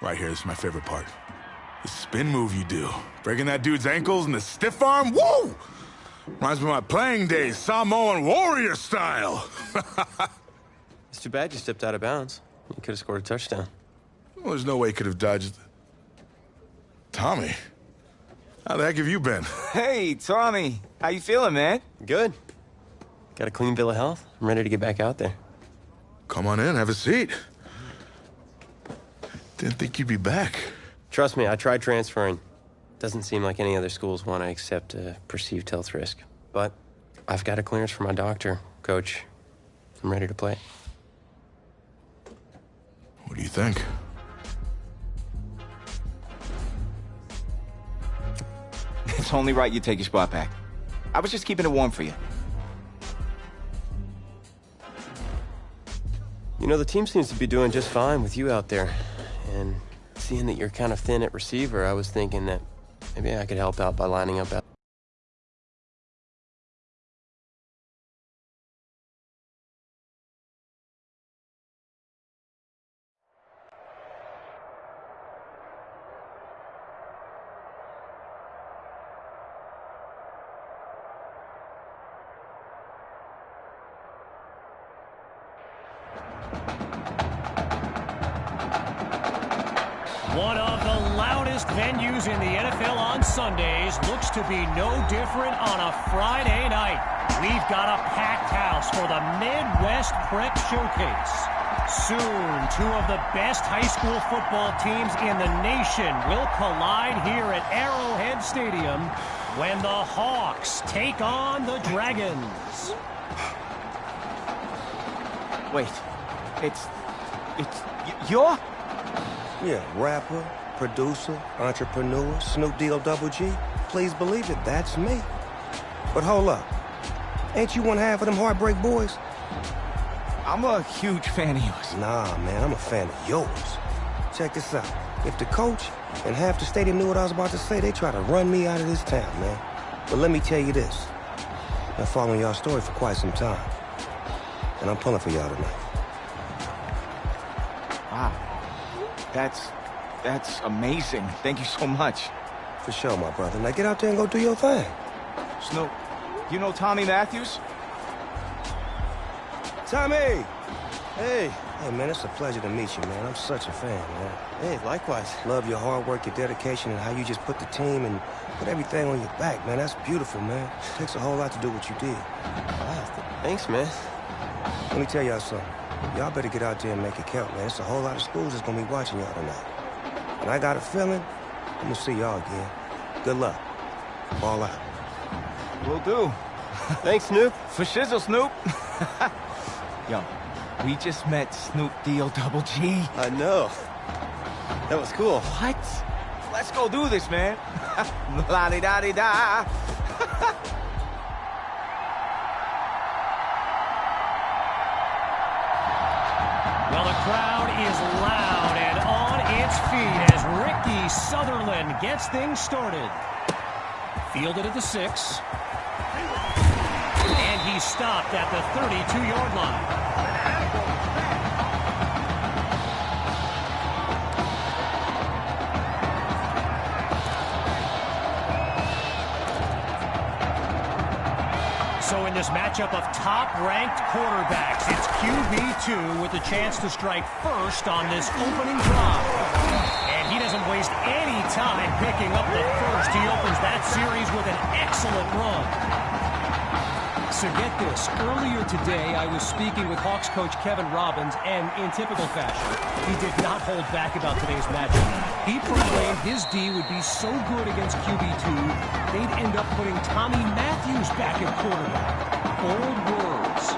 Right here, this is my favorite part. The spin move you do. Breaking that dude's ankles and the stiff arm, woo! Reminds me of my playing days, Samoan warrior style. It's too bad you stepped out of bounds. You could have scored a touchdown. Well, there's no way he could have dodged. Tommy, how the heck have you been? Hey, Tommy. How you feeling, man? Good. Got a clean bill of health. I'm ready to get back out there. Come on in, have a seat. Didn't think you'd be back. Trust me, I tried transferring. Doesn't seem like any other schools want to accept a perceived health risk. But I've got a clearance from my doctor, Coach. I'm ready to play. What do you think? It's only right you take your spot back. I was just keeping it warm for you. You know, the team seems to be doing just fine with you out there. And seeing that you're kind of thin at receiver, I was thinking that maybe I could help out by lining up. One of the loudest venues in the NFL on Sundays looks to be no different on a Friday night. We've got a packed house for the Midwest Prep Showcase. Soon, two of the best high school football teams in the nation will collide here at Arrowhead Stadium when the Hawks take on the Dragons. Wait, you're? Yeah, rapper, producer, entrepreneur, Snoop D-O double G. Please believe it, that's me. But hold up. Ain't you one half of them Heartbreak Boys? I'm a huge fan of yours. Nah, man, I'm a fan of yours. Check this out. If the coach and half the stadium knew what I was about to say, they try to run me out of this town, man. But let me tell you this. I've been following y'all's story for quite some time. And I'm pulling for y'all tonight. Wow. That's amazing. Thank you so much. For sure, my brother. Now get out there and go do your thing. Snoop, you know Tommy Matthews? Tommy! Hey, man, it's a pleasure to meet you, man. I'm such a fan, man. Hey, likewise. Love your hard work, your dedication, and how you just put the team and put everything on your back, man. That's beautiful, man. It takes a whole lot to do what you did. Wow, thanks, man. Let me tell y'all something. Y'all better get out there and make it count, man. It's a whole lot of schools that's gonna be watching y'all tonight. And I got a feeling I'm gonna see y'all again. Good luck. Ball out. Will do. Thanks, Snoop. For shizzle, Snoop. Yo, we just met Snoop D-O double G. I know. That was cool. What? Let's go do this, man. La-di-da-di-da. Well, the crowd is loud and on its feet as Ricky Sutherland gets things started. Fielded at the 6. And he stopped at the 32-yard line. So in this matchup of top-ranked quarterbacks, it's QB2 with a chance to strike first on this opening drive. And he doesn't waste any time picking up the first. He opens that series with an excellent run. So get this, earlier today I was speaking with Hawks coach Kevin Robbins, and in typical fashion, he did not hold back about today's matchup. He proclaimed his D would be so good against QB2, they'd end up putting Tommy Matthews back at quarterback. Bold words.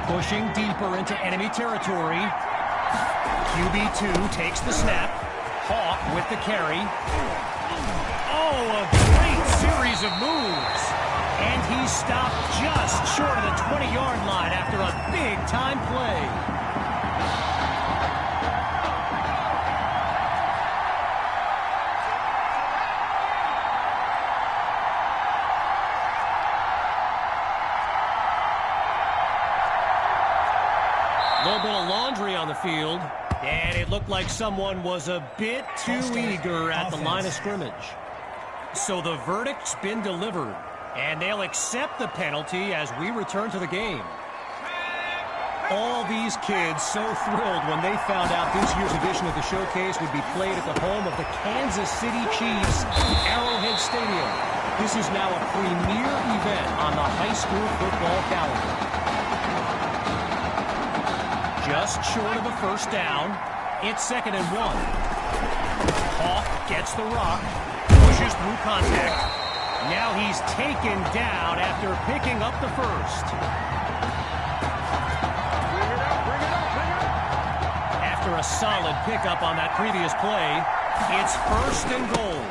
Pushing deeper into enemy territory. QB2 takes the snap. Hawk with the carry. Oh, a great series of moves. And he stopped just short of the 20-yard line after a big-time play. A little bit of laundry on on the field. And it looked like someone was a bit too eager at the line of scrimmage. So the verdict's been delivered, and they'll accept the penalty as we return to the game. All these kids so thrilled when they found out this year's edition of the showcase would be played at the home of the Kansas City Chiefs, Arrowhead Stadium. This is now a premier event on the high school football calendar. Just short of a first down, it's 2nd and 1. Hawk gets the rock, pushes through contact. Now he's taken down after picking up the first. After a solid pickup on that previous play, it's 1st and goal.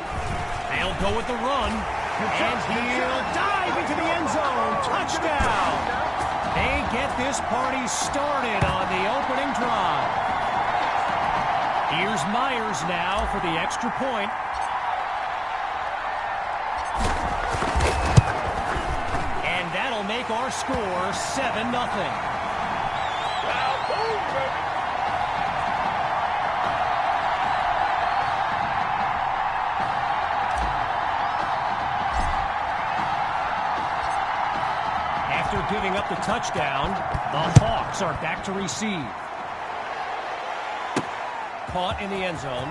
They'll go with the run, and he'll dive into the end zone. Touchdown! They get this party started on the opening drive. Here's Myers now for the extra point. And that'll make our score 7-0. Giving up the touchdown, the Hawks are back to receive. Caught in the end zone.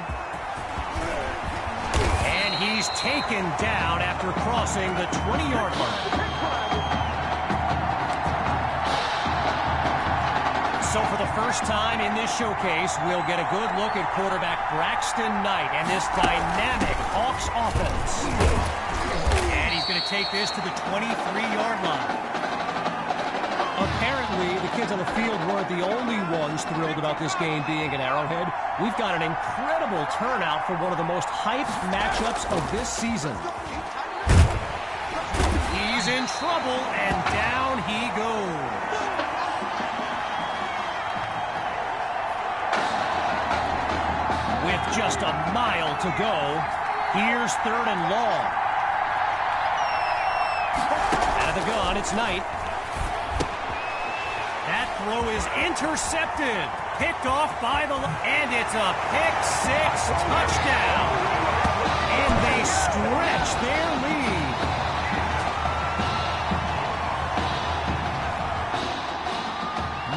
And he's taken down after crossing the 20-yard line. So for the first time in this showcase, we'll get a good look at quarterback Braxton Knight and this dynamic Hawks offense. And he's going to take this to the 23-yard line. Apparently, the kids on the field weren't the only ones thrilled about this game being at Arrowhead. We've got an incredible turnout for one of the most hyped matchups of this season. He's in trouble, and down he goes. With just a mile to go, here's 3rd and long. Out of the gun, it's Knight. Throw is intercepted, picked off by the, and it's a pick-6 touchdown. And they stretch their lead.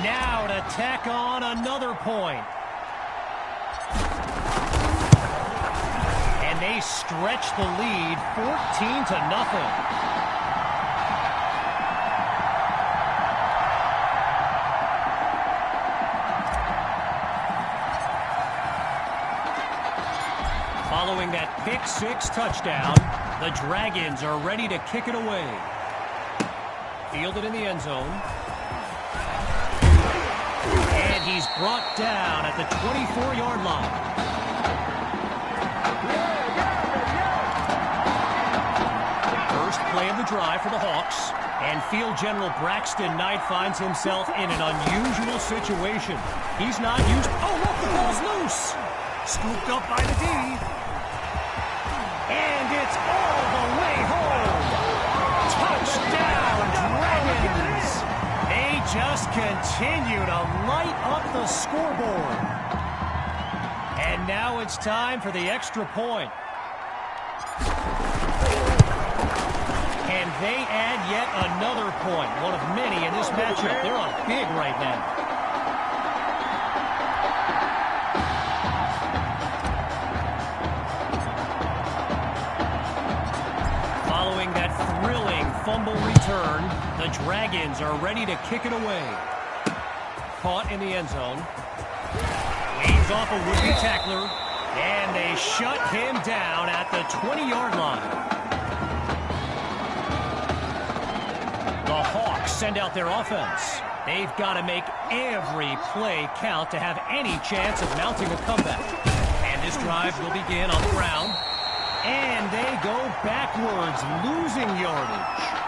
Now to tack on another point. And they stretch the lead 14-0. Following that pick-6 touchdown, the Dragons are ready to kick it away. Fielded in the end zone. And he's brought down at the 24-yard line. First play of the drive for the Hawks. And field general Braxton Knight finds himself in an unusual situation. He's not used... Oh, look, the ball's loose! Scooped up by the D. And it's all the way home. Touchdown, Dragons. They just continue to light up the scoreboard. And now it's time for the extra point. And they add yet another point, one of many in this matchup. They're up big right now. Fumble return. The Dragons are ready to kick it away. Caught in the end zone. Waves off a would-be tackler. And they shut him down at the 20-yard line. The Hawks send out their offense. They've got to make every play count to have any chance of mounting a comeback. And this drive will begin on the ground. And they go backwards, losing yardage.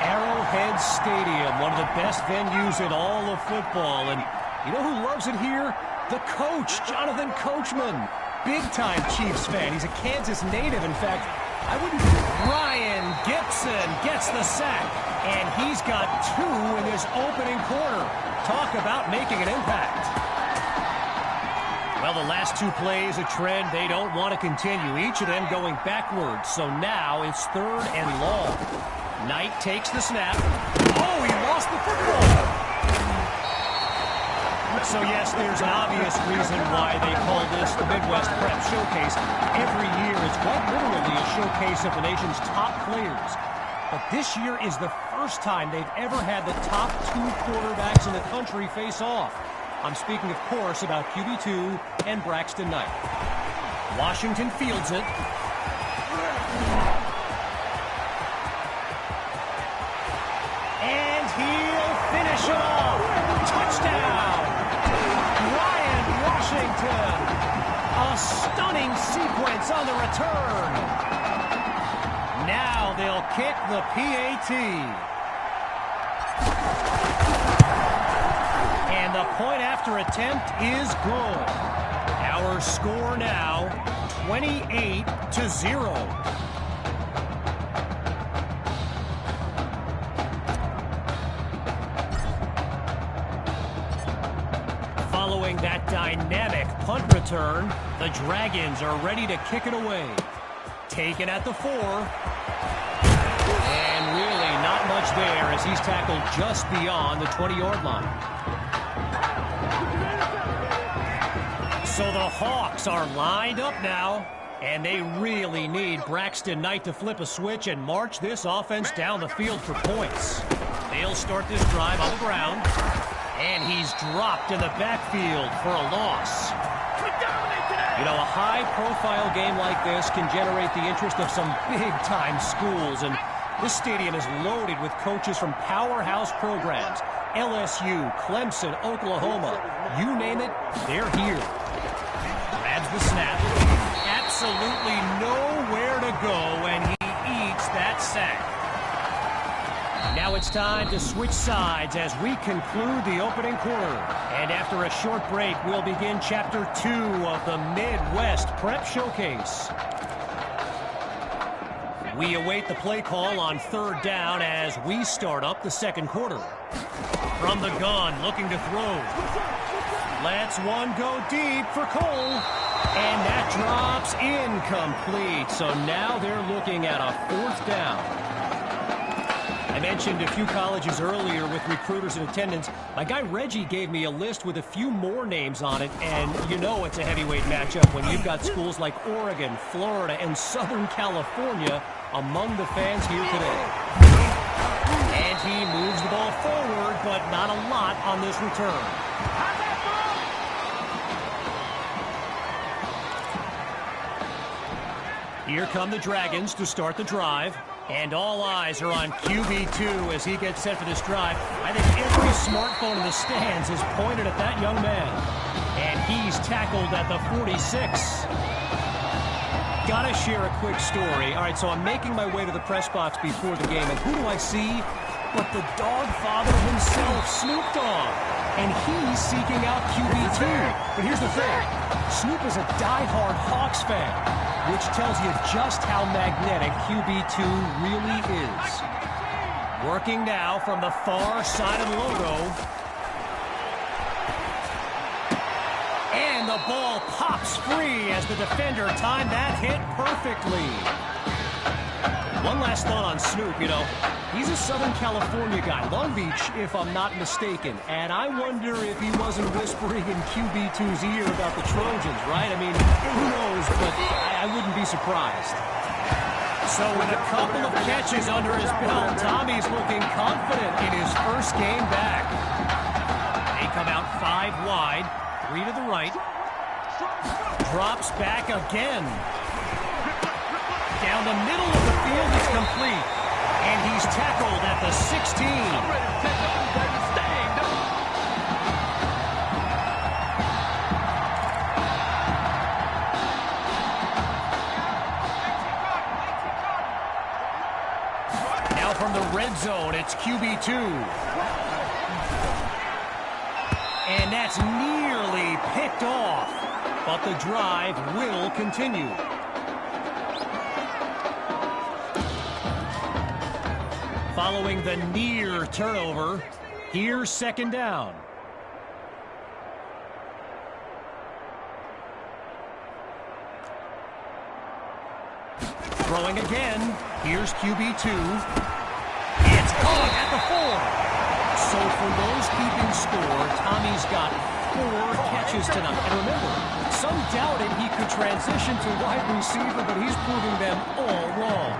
Arrowhead Stadium, one of the best venues in all of football. And you know who loves it here? The coach, Jonathan Coachman. Big-time Chiefs fan. He's a Kansas native. In fact, Ryan Gibson gets the sack, and he's got 2 in this opening quarter. Talk about making an impact. Well, the last 2 plays, a trend they don't want to continue, each of them going backwards. So now it's 3rd and long. Knight takes the snap. Oh, he lost the football. So, yes, there's an obvious reason why they call this the Midwest Prep Showcase. Every year, it's quite literally a showcase of the nation's top players. But this year is the first time they've ever had the top 2 quarterbacks in the country face off. I'm speaking, of course, about QB2 and Braxton Knight. Washington fields it. And he'll finish it off. Touchdown! Ryan Washington. A stunning sequence on the return. Now they'll kick the PAT. And the point after attempt is good. Our score now, 28-0. Following that dynamic punt return, the Dragons are ready to kick it away. Taken at the 4. And really not much there as he's tackled just beyond the 20-yard line. So the Hawks are lined up now, and they really need Braxton Knight to flip a switch and march this offense down the field for points. They'll start this drive on the ground, and he's dropped in the backfield for a loss. You know, a high-profile game like this can generate the interest of some big-time schools, and this stadium is loaded with coaches from powerhouse programs. LSU, Clemson, Oklahoma, you name it, they're here. Grabs the snap. Absolutely nowhere to go, and he eats that sack. Now it's time to switch sides as we conclude the opening quarter. And after a short break, we'll begin Chapter 2 of the Midwest Prep Showcase. We await the play call on 3rd down as we start up the second quarter. From the gun, looking to throw. Lets one go deep for Cole. And that drops incomplete. So now they're looking at a 4th down. I mentioned a few colleges earlier with recruiters in attendance. My guy Reggie gave me a list with a few more names on it, and you know it's a heavyweight matchup when you've got schools like Oregon, Florida, and Southern California among the fans here today. And he moves the ball forward, but not a lot on this return. Here come the Dragons to start the drive. And all eyes are on QB2 as he gets set for this drive. I think every smartphone in the stands is pointed at that young man. And he's tackled at the 46. Gotta share a quick story. All right, so I'm making my way to the press box before the game, and who do I see but the dog father himself, Snoop Dogg. And he's seeking out QB2. But here's the thing. Snoop is a diehard Hawks fan, which tells you just how magnetic QB2 really is. Working now from the far side of the logo. And the ball pops free as the defender timed that hit perfectly. One last thought on Snoop, you know. He's a Southern California guy, Long Beach, if I'm not mistaken. And I wonder if he wasn't whispering in QB2's ear about the Trojans, right? I mean, who knows, but I wouldn't be surprised. So with a couple of catches under his belt, Tommy's looking confident in his first game back. They come out 5 wide, 3 to the right. Drops back again. Down the middle of the field is complete. And he's tackled at the 16. Now from the red zone, it's QB2. And that's nearly picked off. But the drive will continue. Following the near turnover, here's second down. Throwing again. Here's QB2. It's caught at the 4. So for those keeping score, Tommy's got 4 catches tonight. And remember, some doubted he could transition to wide receiver, but he's proving them all wrong.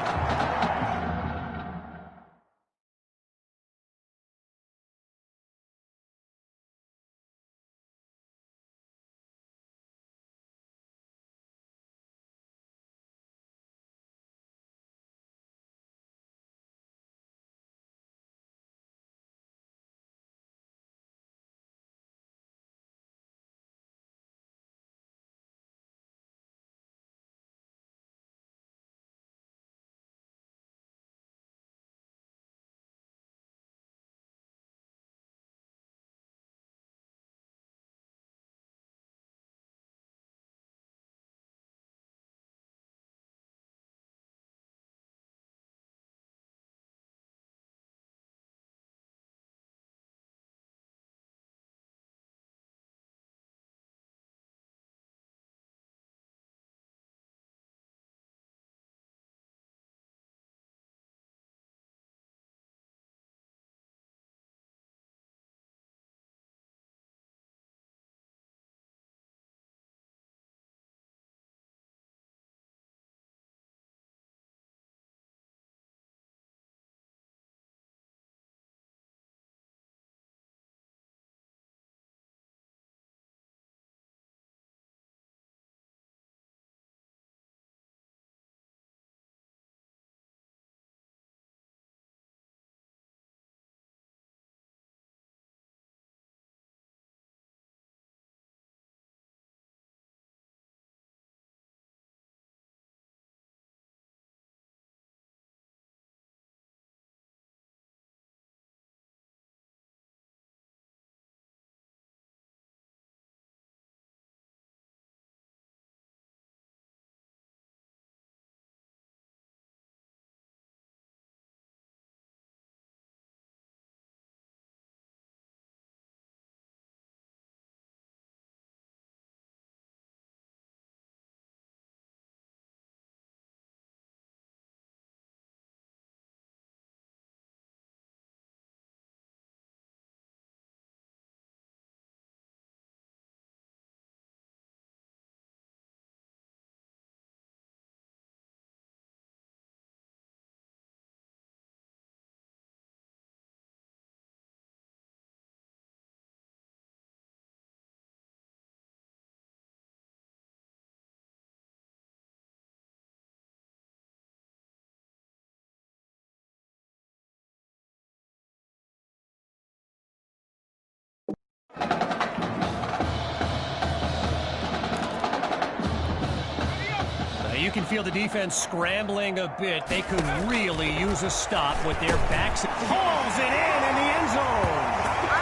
You can feel the defense scrambling a bit. They could really use a stop with their backs. Hauls it in the end zone.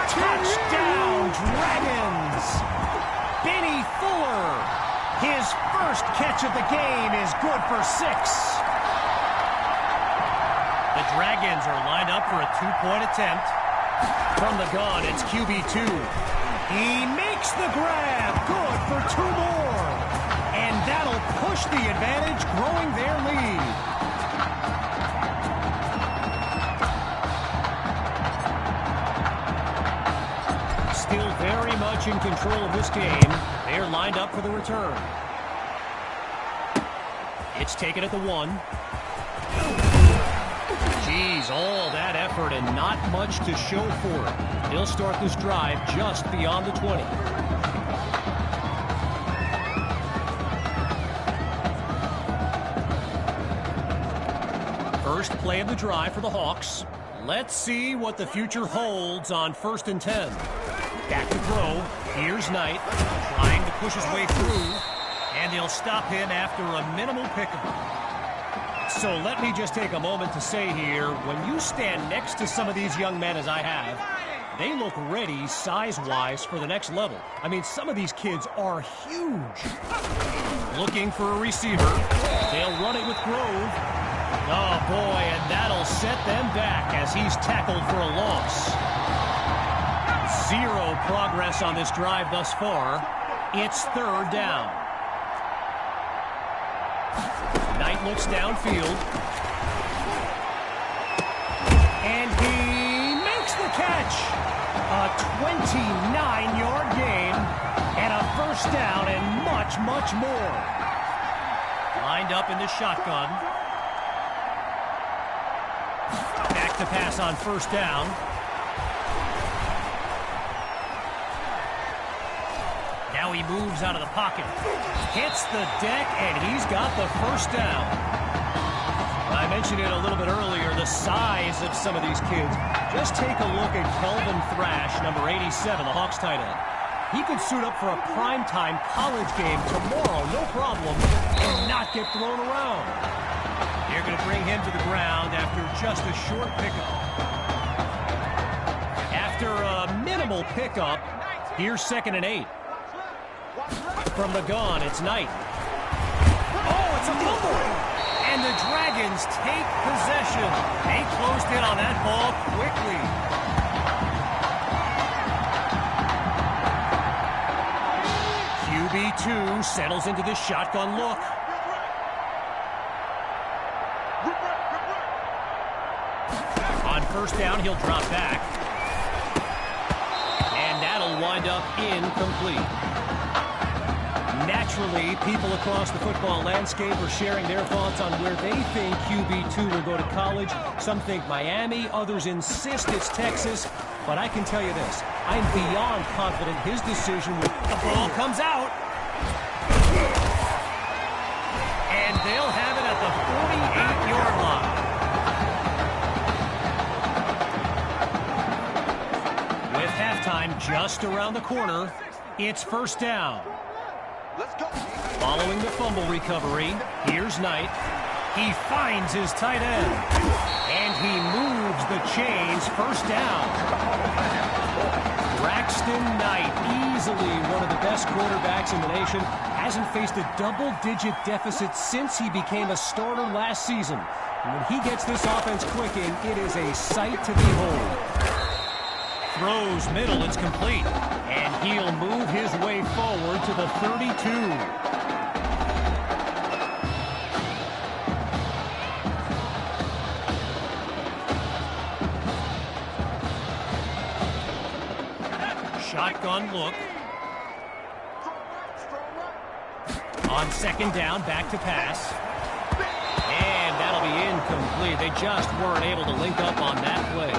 Touchdown, Dragons. Benny Fuller. His first catch of the game is good for 6. The Dragons are lined up for a 2-point attempt. From the gun, it's QB2. He makes the grab. Good for 2 more. And that'll push the advantage, growing their lead. Still very much in control of this game. They're lined up for the return. It's taken at the 1. Geez, all that effort and not much to show for it. They'll start this drive just beyond the 20. First play of the drive for the Hawks. Let's see what the future holds on 1st and 10. Back to throw. Here's Knight, trying to push his way through, and they'll stop him after a minimal pickup. So let me just take a moment to say here, when you stand next to some of these young men as I have, they look ready size-wise for the next level. I mean, some of these kids are huge. Looking for a receiver. They'll run it with Grove. Oh, boy, and that'll set them back as he's tackled for a loss. Zero progress on this drive thus far. It's third down. Knight looks downfield. And he makes the catch. A 29-yard gain and a first down and much, much more. Lined up in the shotgun. Back to pass on first down. Now he moves out of the pocket. Hits the deck, and he's got the first down. I mentioned it a little bit earlier, the size of some of these kids. Just take a look at Kelvin Thrash, number 87, the Hawks tight end. He could suit up for a primetime college game tomorrow, no problem, and not get thrown around. They're going to bring him to the ground after just a short pickup. After a minimal pickup, here's 2nd and 8. From the gun, it's Knight. Oh, it's a fumble! And the Dragons take possession. They closed in on that ball quickly. QB2 settles into the shotgun look. On first down, he'll drop back. And that'll wind up incomplete. Naturally, people across the football landscape are sharing their thoughts on where they think QB2 will go to college. Some think Miami, others insist it's Texas. But I can tell you this, I'm beyond confident his decision will... The ball comes out. And they'll have it at the 48-yard line. With halftime just around the corner, it's first down. Let's go. Following the fumble recovery, here's Knight. He finds his tight end. And he moves the chains, first down. Braxton Knight, easily one of the best quarterbacks in the nation, hasn't faced a double-digit deficit since he became a starter last season. And when he gets this offense clicking, it is a sight to behold. Throws middle, it's complete. And he'll move his way forward to the 32. Shotgun look. On second down, back to pass. And that'll be incomplete. They just weren't able to link up on that play.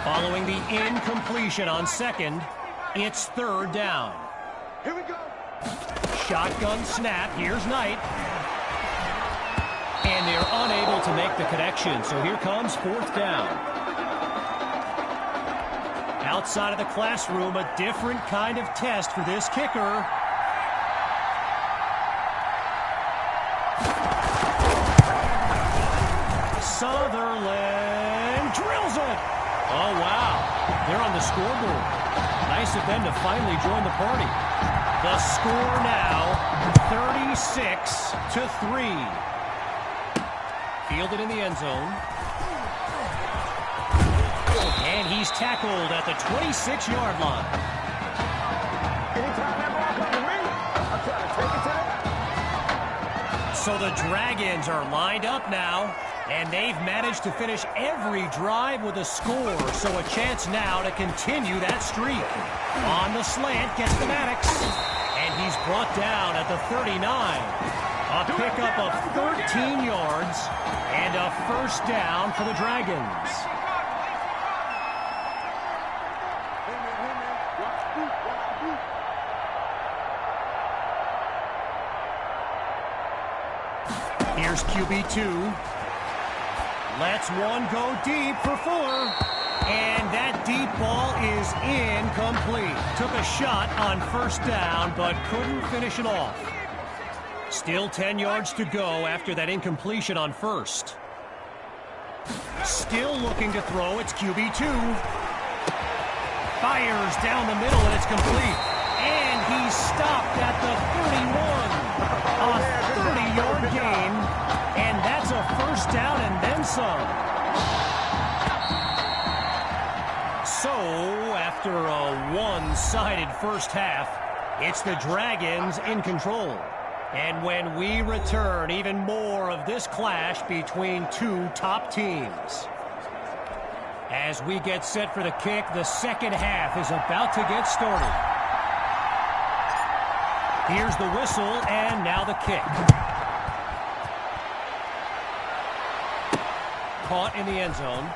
Following the incompletion on second, it's third down. Here we go. Shotgun snap. Here's Knight. And they're unable to make the connection, so here comes fourth down. Outside of the classroom, a different kind of test for this kicker. Sutherland drills it. Oh, wow. They're on the scoreboard. Nice of them to finally join the party. The score now, 36-3. Fielded in the end zone. And he's tackled at the 26-yard line. Anytime that ball comes to me, I'm trying to take it to them. So the Dragons are lined up now, and they've managed to finish every drive with a score, so a chance now to continue that streak. On the slant, gets the Maddox, and he's brought down at the 39. A pickup of 13 yards and a first down for the Dragons. Here's QB2. Lets one go deep for Fuller. And that deep ball is incomplete. Took a shot on first down, but couldn't finish it off. Still 10 yards to go after that incompletion on first. Still looking to throw. It's QB2. Fires down the middle, and it's complete. And he's stopped at the 31. A 30-yard gain then some. So, after a one-sided first half, it's the Dragons in control. And when we return, even more of this clash between two top teams. As we get set for the kick, the second half is about to get started. Here's the whistle, and now the kick. Caught in the end zone.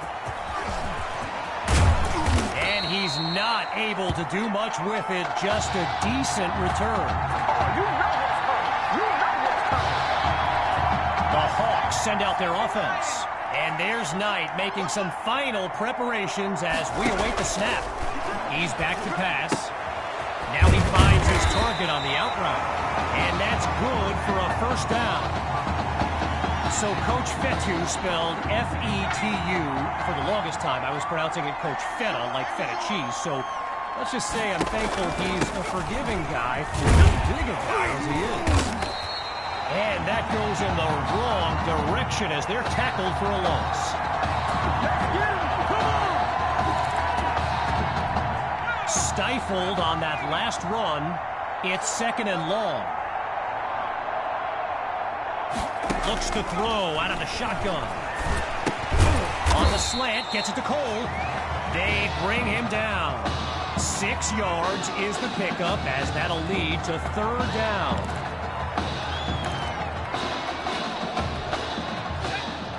And he's not able to do much with it, just a decent return. The Hawks send out their offense. And there's Knight making some final preparations as we await the snap. He's back to pass. Now he finds his target on the out route. And that's good for a first down. So Coach Fetu, spelled F-E-T-U, for the longest time I was pronouncing it Coach Feta, like feta cheese. So let's just say I'm thankful he's a forgiving guy for as big a guy as he is. And that goes in the wrong direction as they're tackled for a loss. Stifled on that last run. It's second and long. Looks to throw out of the shotgun. On the slant, gets it to Cole. They bring him down. 6 yards is the pickup as that'll lead to third down.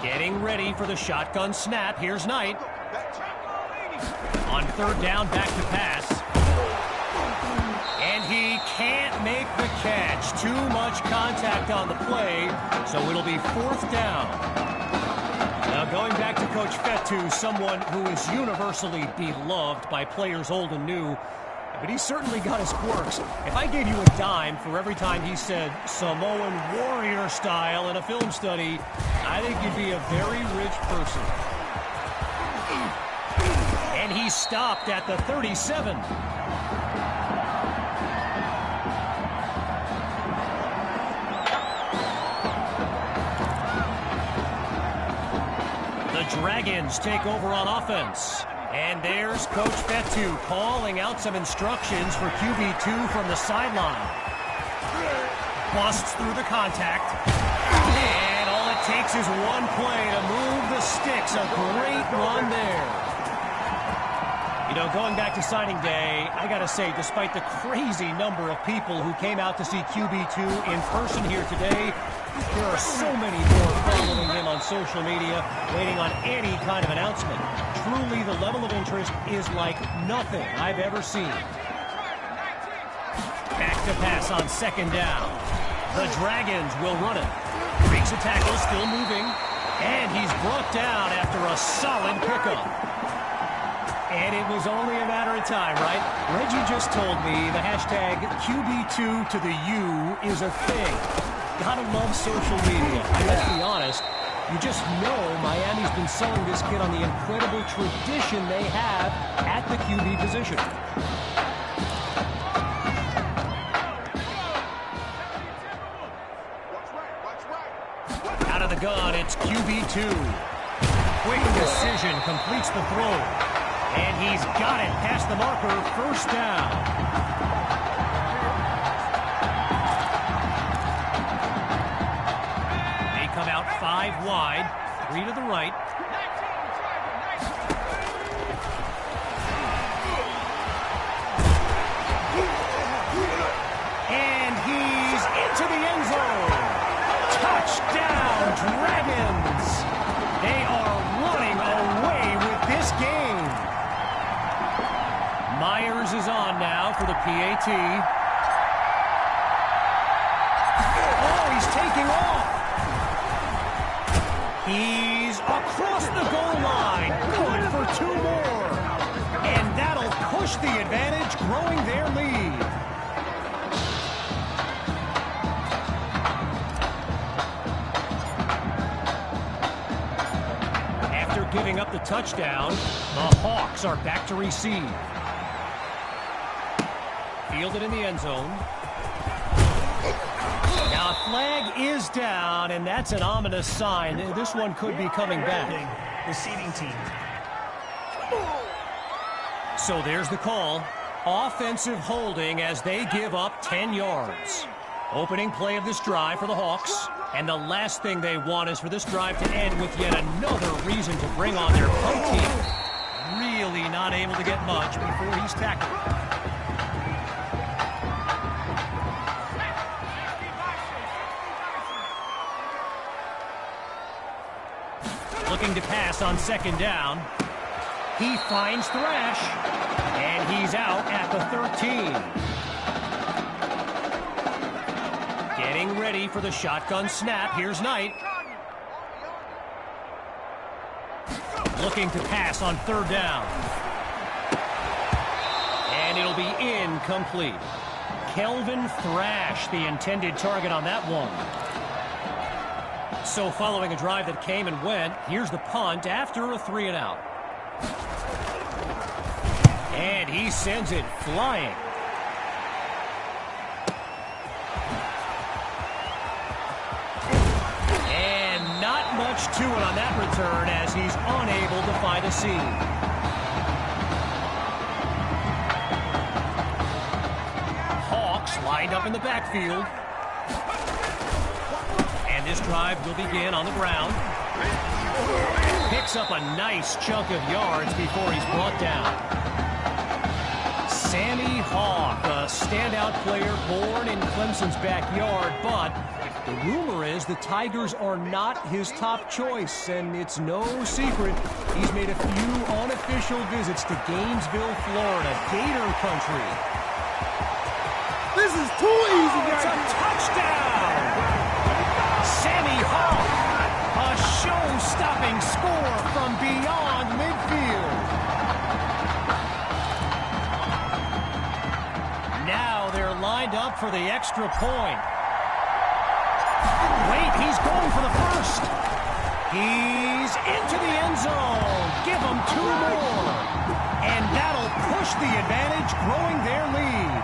Getting ready for the shotgun snap. Here's Knight. On third down, back to pass. And he can't make the catch. Too much contact on the play, so it'll be fourth down. Now going back to Coach Fetu, someone who is universally beloved by players old and new, but he certainly got his quirks. If I gave you a dime for every time he said Samoan warrior style in a film study, I think you'd be a very rich person. And he stopped at the 37. The Dragons take over on offense. And there's Coach Fetu calling out some instructions for QB2 from the sideline. Busts through the contact. And all it takes is one play to move the sticks. A great run there. You know, going back to signing day, I got to say, despite the crazy number of people who came out to see QB2 in person here today, there are so many more following him on social media, waiting on any kind of announcement. Truly, the level of interest is like nothing I've ever seen. Back to pass on second down. The Dragons will run it. Breaks a tackle, still moving. And he's brought down after a solid pickup. And it was only a matter of time, right? Reggie just told me the hashtag QB2 to the U is a thing. Gotta love social media. And let's be honest, you just know Miami's been selling this kid on the incredible tradition they have at the QB position. Out of the gun, it's QB2. Quick decision, completes the throw. And he's got it past the marker, first down. They come out 5 wide, 3 to the right. And he's into the end zone. Touchdown, Dragons. They are running away with this game. Myers is on now for the PAT. Oh, he's taking off. He's across the goal line. Good for 2 more. And that'll push the advantage, growing their lead. After giving up the touchdown, the Hawks are back to receive. Fielded in the end zone. Now flag is down, and that's an ominous sign. This one could be coming back. Receiving team. So there's the call. Offensive holding as they give up 10 yards. Opening play of this drive for the Hawks. And the last thing they want is for this drive to end with yet another reason to bring on their punt team. Really not able to get much before he's tackled. Looking to pass on second down. He finds Thrash, and he's out at the 13. Getting ready for the shotgun snap. Here's Knight. Looking to pass on third down. And it'll be incomplete. Kelvin Thrash, the intended target on that one. So following a drive that came and went, here's the punt after a 3-and-out. And he sends it flying. And not much to it on that return as he's unable to find a seam. Hawks lined up in the backfield. And this drive will begin on the ground. Picks up a nice chunk of yards before he's brought down. Sammy Hawk, a standout player born in Clemson's backyard, but the rumor is the Tigers are not his top choice, and it's no secret he's made a few unofficial visits to Gainesville, Florida, Gator country. This is too easy, It's a guys. touchdown! Sammy Hawk, a show-stopping score from beyond midfield. Now they're lined up for the extra point. Wait, he's going for the first. He's into the end zone. Give him 2 more. And that'll push the advantage, growing their lead.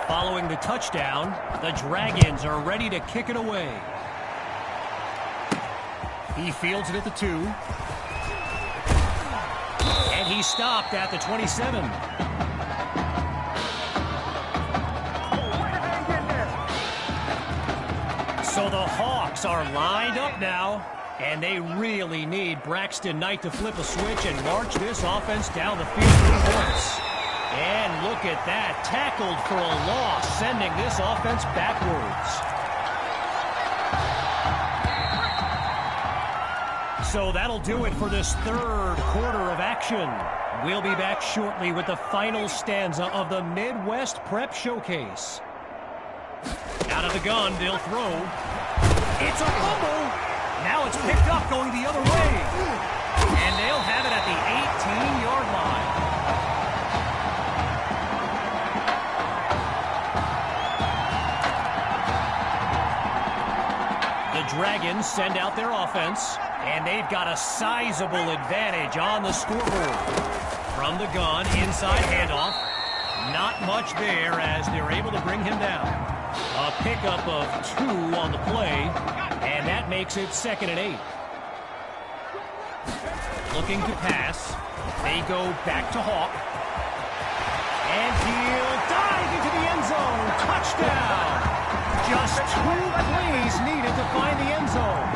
Following the touchdown, the Dragons are ready to kick it away. He fields it at the 2. And he stopped at the 27. So the Hawks are lined up now, and they really need Braxton Knight to flip a switch and march this offense down the field for points. And look at that, tackled for a loss, sending this offense backwards. So that'll do it for this third quarter of action. We'll be back shortly with the final stanza of the Midwest Prep Showcase. Out of the gun, they'll throw. It's a fumble. Now it's picked up going the other way. And they'll have it at the 18-yard line. Dragons send out their offense, and they've got a sizable advantage on the scoreboard. From the gun, inside handoff. Not much there as they're able to bring him down. A pickup of 2 on the play, and that makes it 2nd and 8. Looking to pass. They go back to Hawk. And he'll dive into the end zone. Touchdown! Just 2 plays needed to find the end zone.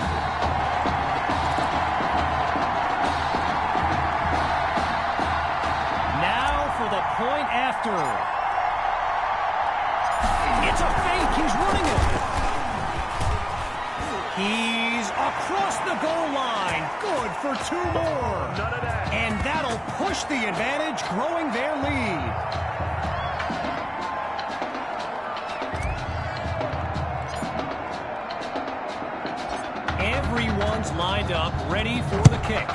Now for the point after. It's a fake. He's running it. He's across the goal line. Good for 2 more. And that'll push the advantage, growing their lead. Everyone's lined up, ready for the kick.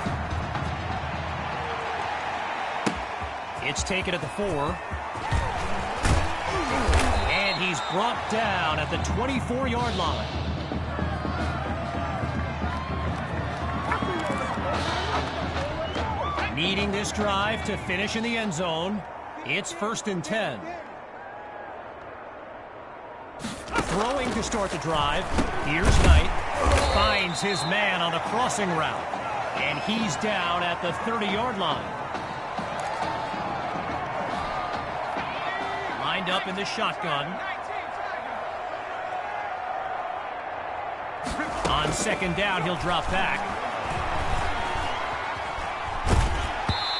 It's taken at the 4. he's brought down at the 24-yard line. Needing this drive to finish in the end zone, it's 1st and 10. Throwing to start the drive, here's Knight. Finds his man on the crossing route, and he's down at the 30-yard line. Lined up in the shotgun. On 2nd down, he'll drop back.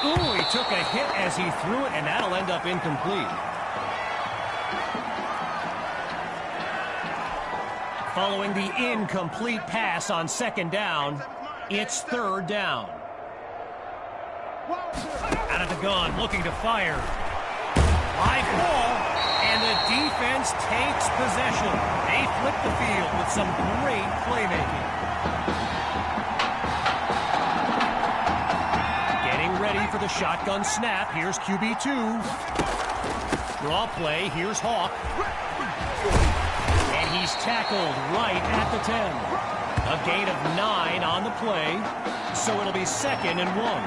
Ooh, he took a hit as he threw it, and that'll end up incomplete. Following the incomplete pass on 2nd down, it's 3rd down. Out of the gun, looking to fire. Live ball, and the defense takes possession. They flip the field with some great playmaking. Getting ready for the shotgun snap. Here's QB2. Draw play. Here's Hawk. And he's tackled right at the 10. A gain of 9 on the play, so it'll be 2nd and 1.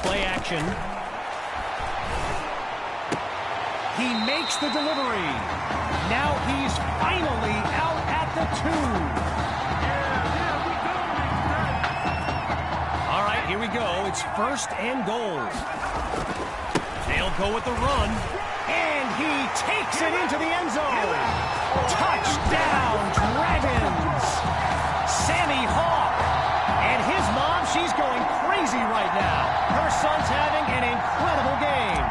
Play action. He makes the delivery. Now he's finally out at the 2. All right, here we go. It's 1st and goal. They'll go with the run. And he takes it into the end zone. Touchdown, Dragons. Sammy Hawk. And his mom, she's going crazy right now. Her son's having an incredible game.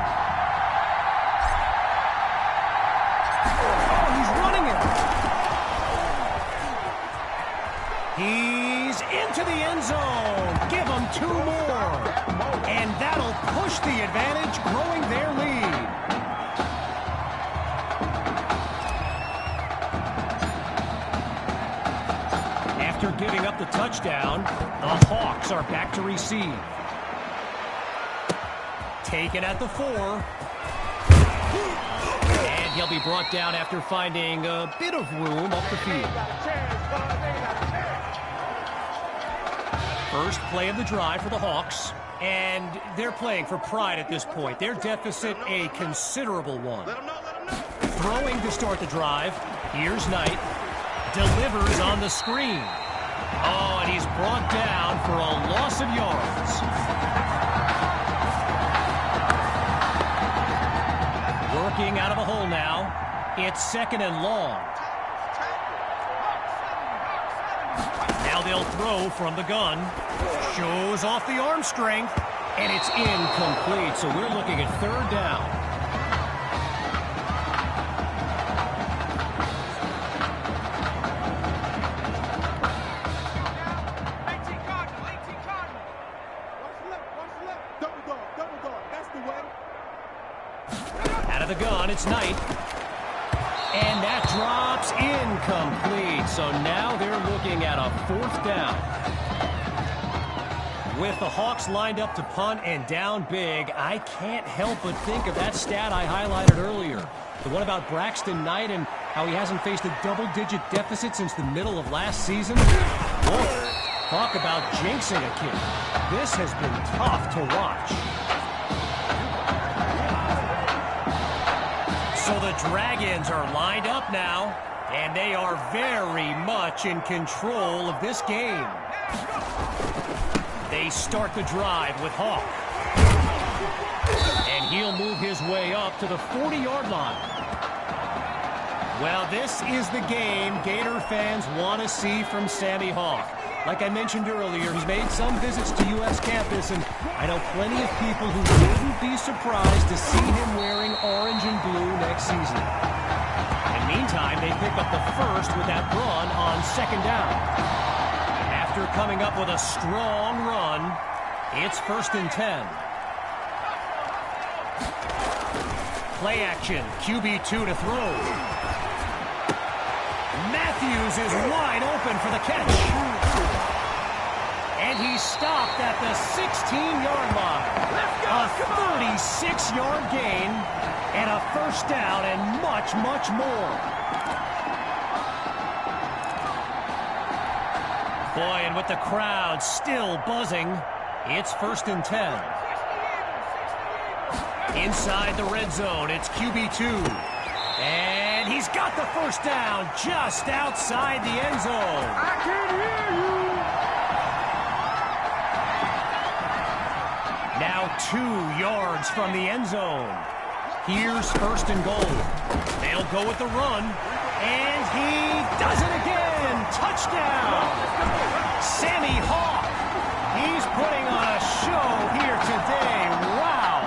Oh, he's running it. He's into the end zone. Give him 2 more. And that'll push the advantage, growing their lead. After giving up the touchdown, the Hawks are back to receive. Taken at the 4. And he'll be brought down after finding a bit of room up the field. First play of the drive for the Hawks. And they're playing for pride at this point. Their deficit a considerable one. Throwing to start the drive. Here's Knight. Delivers on the screen. Oh, and he's brought down for a loss of yards. Working out of a hole now. It's 2nd and long. Now they'll throw from the gun. Shows off the arm strength. And it's incomplete, so we're looking at 3rd down. The gun, it's Knight. And that drops incomplete. So now they're looking at a 4th down. With the Hawks lined up to punt and down big, I can't help but think of that stat I highlighted earlier. The one about Braxton Knight and how he hasn't faced a double-digit deficit since the middle of last season. Whoa, talk about jinxing a kid. This has been tough to watch. So the Dragons are lined up now, and they are very much in control of this game. They start the drive with Hawk. And he'll move his way up to the 40-yard line. Well, this is the game Gator fans want to see from Sammy Hawk. Like I mentioned earlier, he's made some visits to U.S. campus, and I know plenty of people who wouldn't be surprised to see him wearing orange and blue next season. And meantime, they pick up the first with that run on 2nd down. After coming up with a strong run, it's 1st and 10. Play action, QB2 to throw. Matthews is wide open for the catch. And he's stopped at the 16-yard line. A 36-yard gain and a first down and much, much more. Boy, and with the crowd still buzzing, it's 1st and 10. Inside the red zone, it's QB2. And he's got the first down just outside the end zone. I can hear you. Now 2 yards from the end zone. Here's 1st and goal. They'll go with the run. And he does it again. Touchdown. Sammy Hawk. He's putting on a show here today. Wow.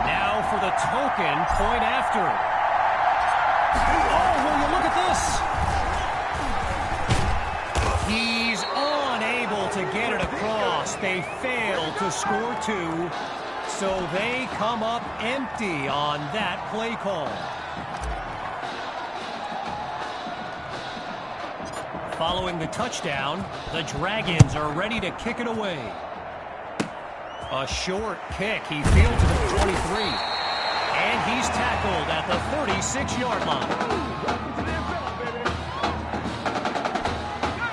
Now for the token point after. Oh, will you look at this? He's unable to get it across. They fail to score 2, so they come up empty on that play call. Following the touchdown, the Dragons are ready to kick it away. A short kick. He fields it at 23. And he's tackled at the 36-yard line.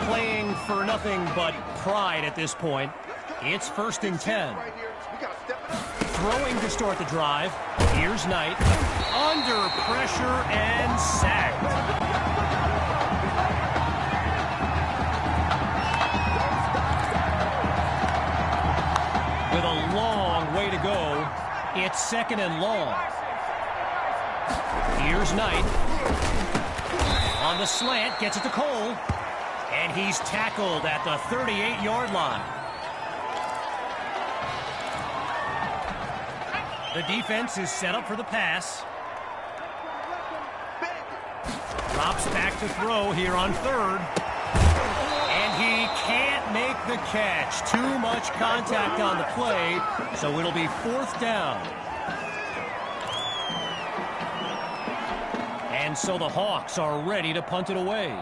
Playing for nothing but pride at this point. It's 1st and 10. Throwing to start the drive. Here's Knight. Under pressure and sacked. With a long way to go, it's 2nd and long. Here's Knight. On the slant, gets it to Cole. And he's tackled at the 38-yard line. The defense is set up for the pass. Drops back to throw here on 3rd. And he can't make the catch. Too much contact on the play, so it'll be 4th down. And so the Hawks are ready to punt it away.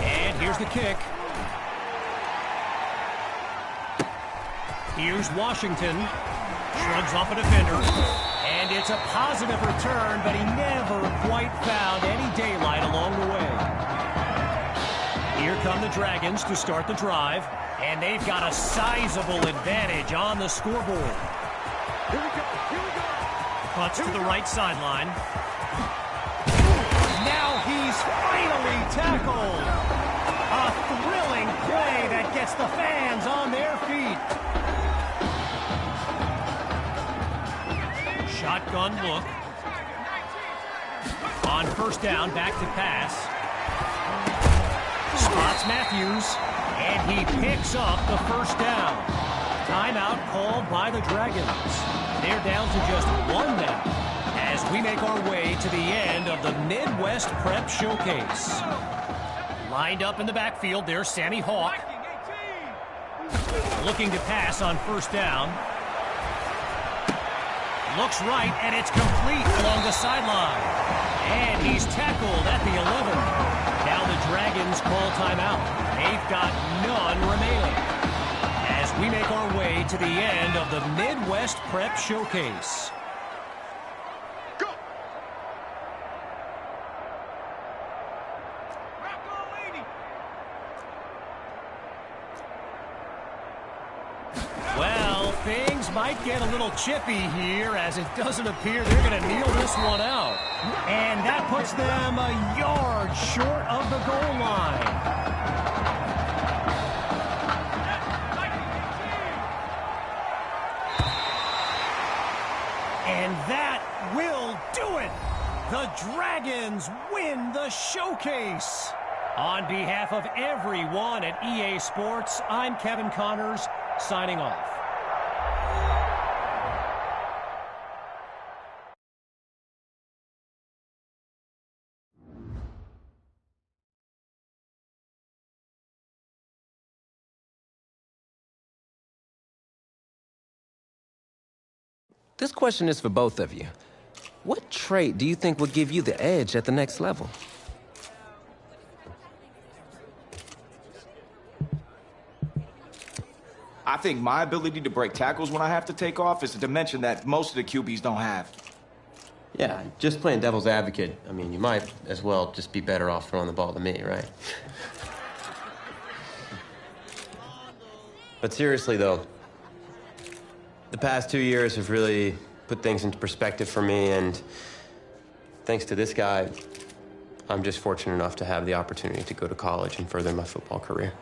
And here's the kick. Here's Washington. Shrugs off a defender. And it's a positive return, but he never quite found any daylight along the way. Here come the Dragons to start the drive. And they've got a sizable advantage on the scoreboard. Here we go. Here we go. Cuts to the right sideline. Now he's finally tackled. A thrilling play that gets the fans on their feet. Shotgun look. On 1st down, back to pass. Spots Matthews, and he picks up the 1st down. Timeout called by the Dragons. They're down to just 1 now as we make our way to the end of the Midwest Prep Showcase. Lined up in the backfield, there's Sammy Hawk. Looking to pass on 1st down. Looks right, and it's complete along the sideline. And he's tackled at the 11. Now the Dragons call timeout. They've got none remaining as we make our way to the end of the Midwest Prep Showcase. Go. Well, things might get a little chippy here as it doesn't appear they're going to kneel this one out. And that puts them a yard short of the goal line. And that will do it. The Dragons win the showcase. On behalf of everyone at EA Sports, I'm Kevin Connors, signing off. This question is for both of you. What trait do you think will give you the edge at the next level? I think my ability to break tackles when I have to take off is a dimension that most of the QBs don't have. Yeah, just playing devil's advocate. I mean, you might as well just be better off throwing the ball to me, right? But seriously, though, the past 2 years have really put things into perspective for me, and thanks to this guy, I'm just fortunate enough to have the opportunity to go to college and further my football career.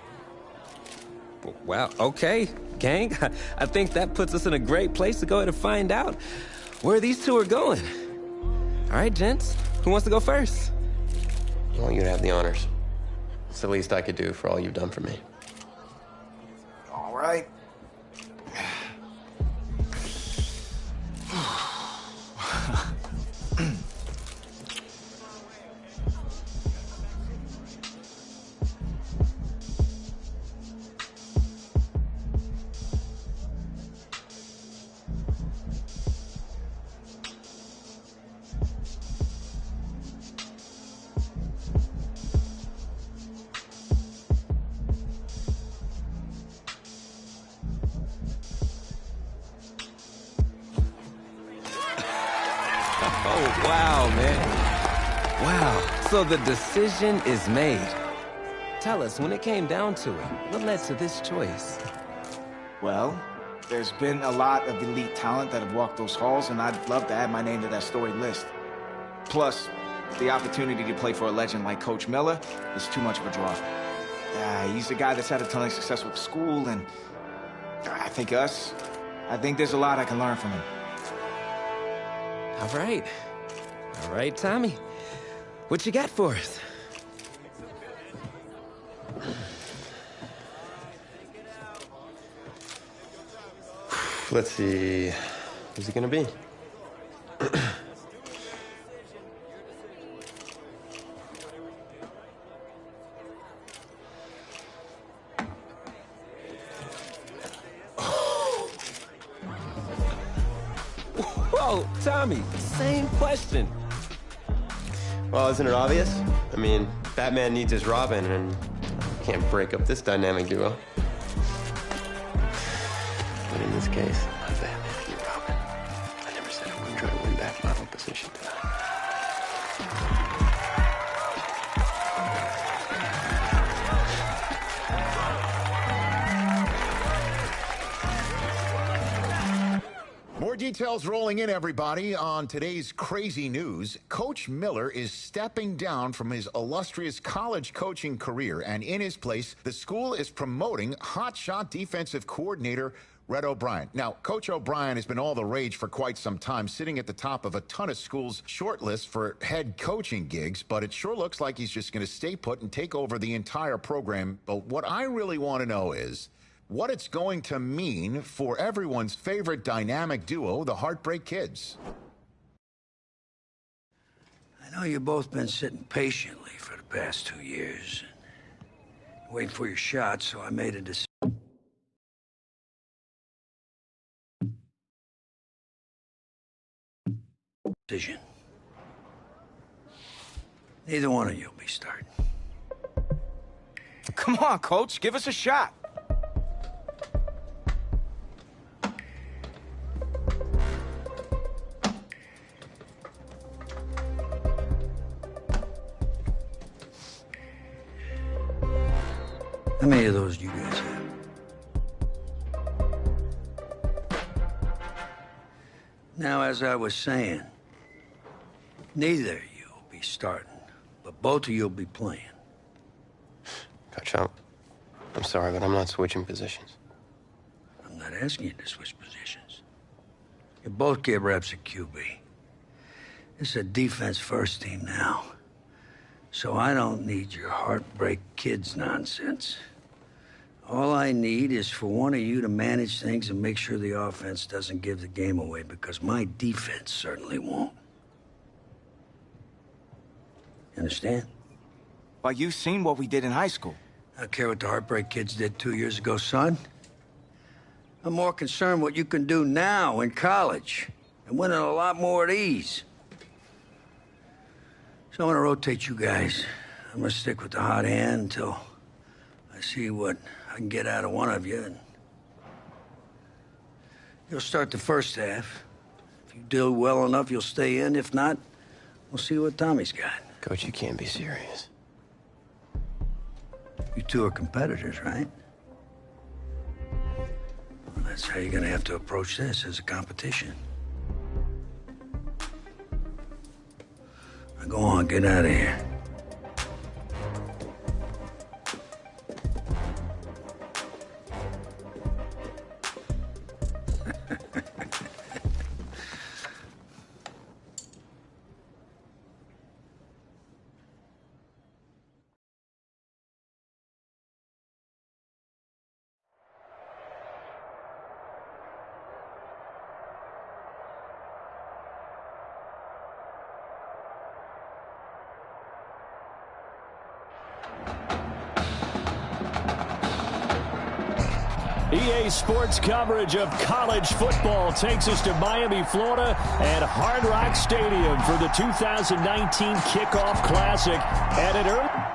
Well, okay, gang. I think that puts us in a great place to go ahead and find out where these two are going. All right, gents, who wants to go first? I want you to have the honors. It's the least I could do for all you've done for me. All right. Oh, wow, man. Wow. So the decision is made. Tell us, when it came down to it, what led to this choice? Well, there's been a lot of elite talent that have walked those halls, and I'd love to add my name to that storied list. Plus, the opportunity to play for a legend like Coach Miller is too much of a draw. He's a guy that's had a ton of success with the school, and I think there's a lot I can learn from him. All right. All right, Tommy. What you got for us? Let's see. Who's it gonna be? Whoa, Tommy, same question. Well, isn't it obvious? I mean, Batman needs his Robin, and can't break up this dynamic duo. But in this case, I'm Batman and you're Robin. I never said I wouldn't try to win back my own position tonight. More details rolling in, everybody. On today's crazy news, Coach Miller is stepping down from his illustrious college coaching career, and in his place, the school is promoting hotshot defensive coordinator Red O'Brien. Now, Coach O'Brien has been all the rage for quite some time, sitting at the top of a ton of schools' shortlists for head coaching gigs, but it sure looks like he's just going to stay put and take over the entire program. But what I really want to know is what it's going to mean for everyone's favorite dynamic duo, the Heartbreak Kids. I know you've both been sitting patiently for the past 2 years, waiting for your shot, so I made a decision. Neither one of you will be starting. Come on, Coach, give us a shot. How many of those do you guys have? Now, as I was saying, neither of you will be starting, but both of you will be playing. Coach, I'm sorry, but I'm not switching positions. I'm not asking you to switch positions. You both get reps at QB. This is a defense-first team now, so I don't need your Heartbreak Kids nonsense. All I need is for one of you to manage things and make sure the offense doesn't give the game away, because my defense certainly won't. Understand? Well, you've seen what we did in high school. I don't care what the Heartbreak Kids did 2 years ago, son. I'm more concerned what you can do now in college and winning a lot more of these. So I'm gonna rotate you guys. I'm gonna stick with the hot hand until I see what I can get out of one of you, and You'll start the first half. If you do well enough, you'll stay in. If not, we'll see what Tommy's got. Coach, you can't be serious. You two are competitors, right? Well, that's how you're gonna have to approach this, as a competition. Now go on, get out of here. EA Sports coverage of college football takes us to Miami, Florida, and Hard Rock Stadium for the 2019 Kickoff Classic. Editor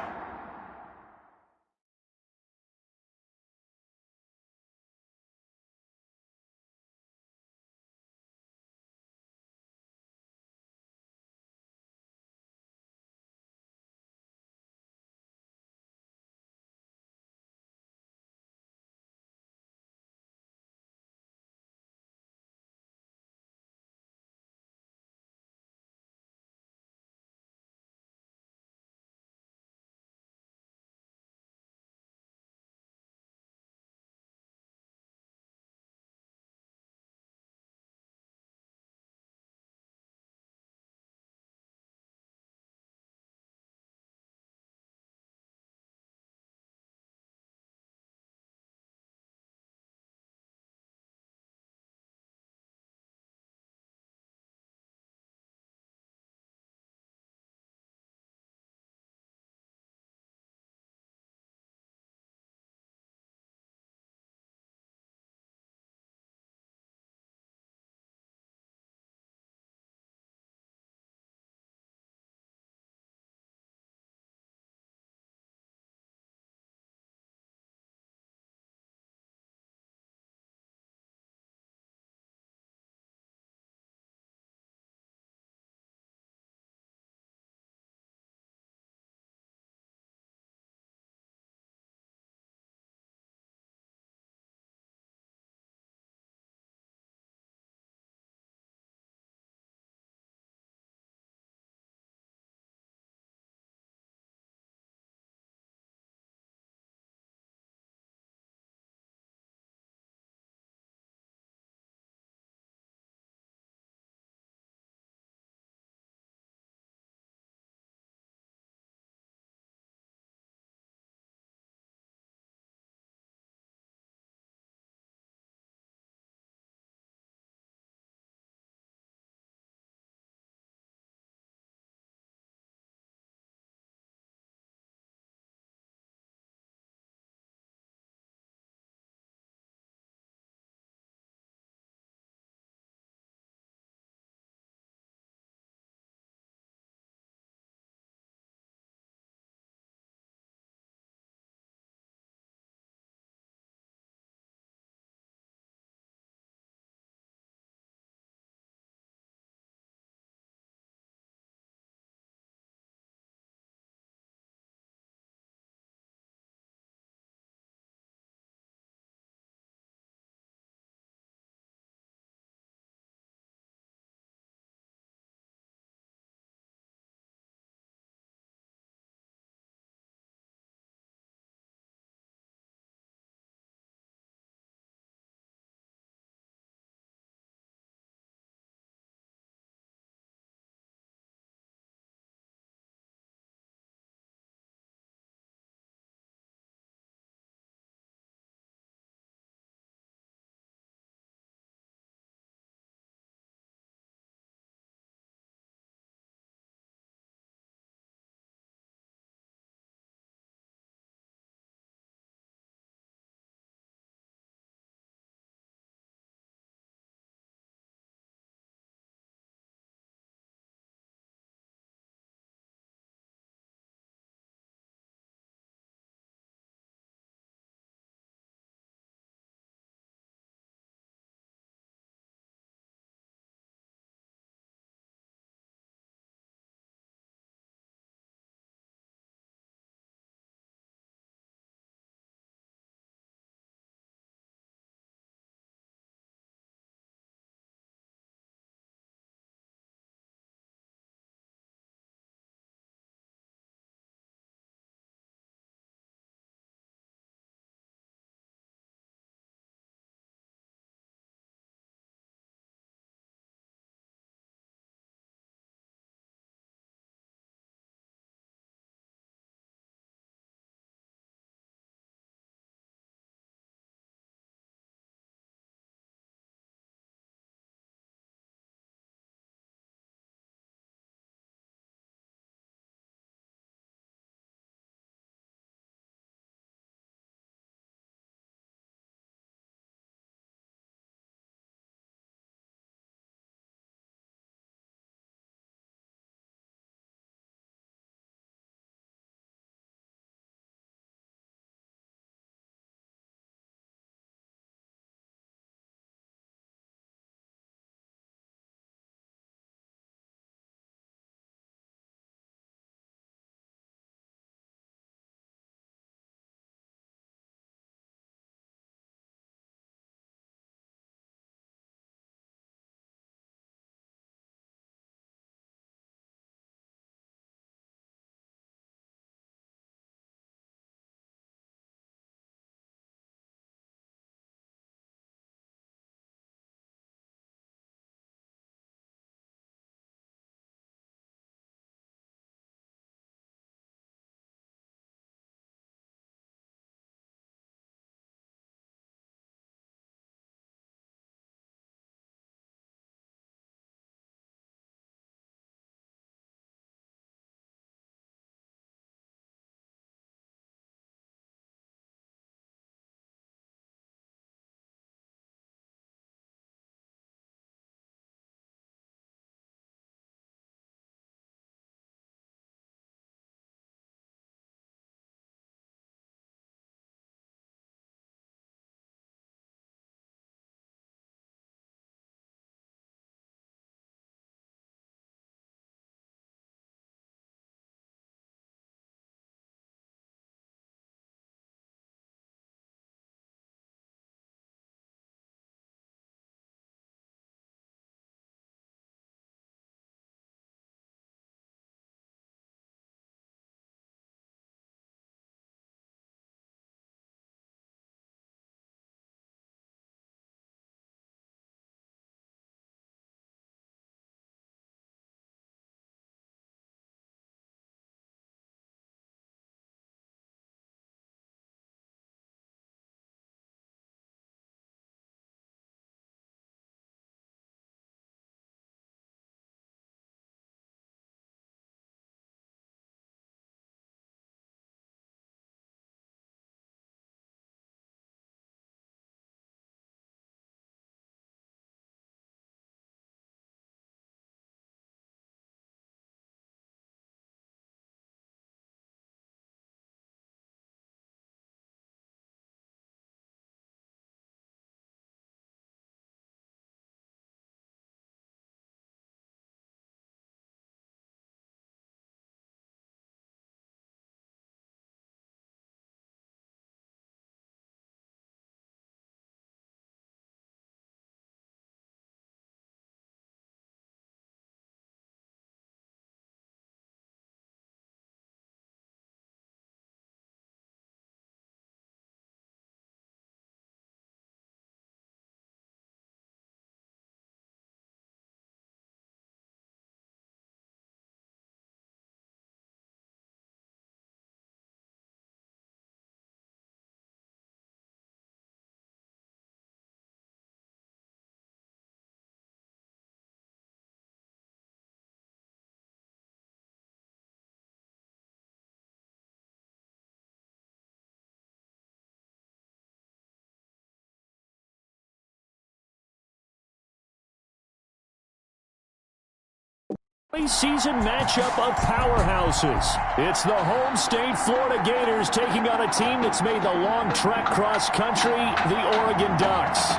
Season matchup of powerhouses. It's the home state Florida Gators taking on a team that's made the long trek cross country, the Oregon Ducks.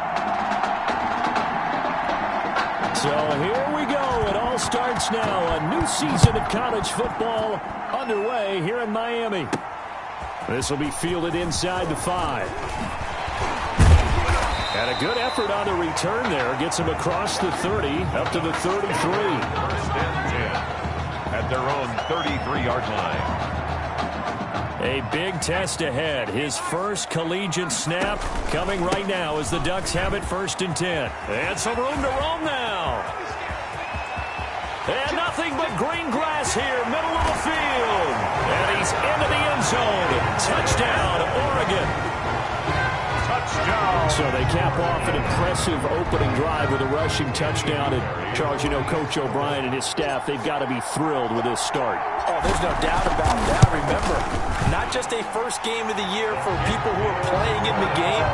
So here we go. It all starts now. A new season of college football underway here in Miami. This will be fielded inside the 5. And a good effort on the return there. Gets him across the 30, up to the 33. First and 10 at their own 33-yard line. A big test ahead. His first collegiate snap coming right now as the Ducks have it 1st and 10. And some room to roam now. And nothing but green grass here, middle of the field. And he's into the end zone. Touchdown, Oregon. So they cap off an impressive opening drive with a rushing touchdown. And Charles, you know, Coach O'Brien and his staff, they've got to be thrilled with this start. Oh, there's no doubt about that. Remember, not just a first game of the year for people who are playing in the game.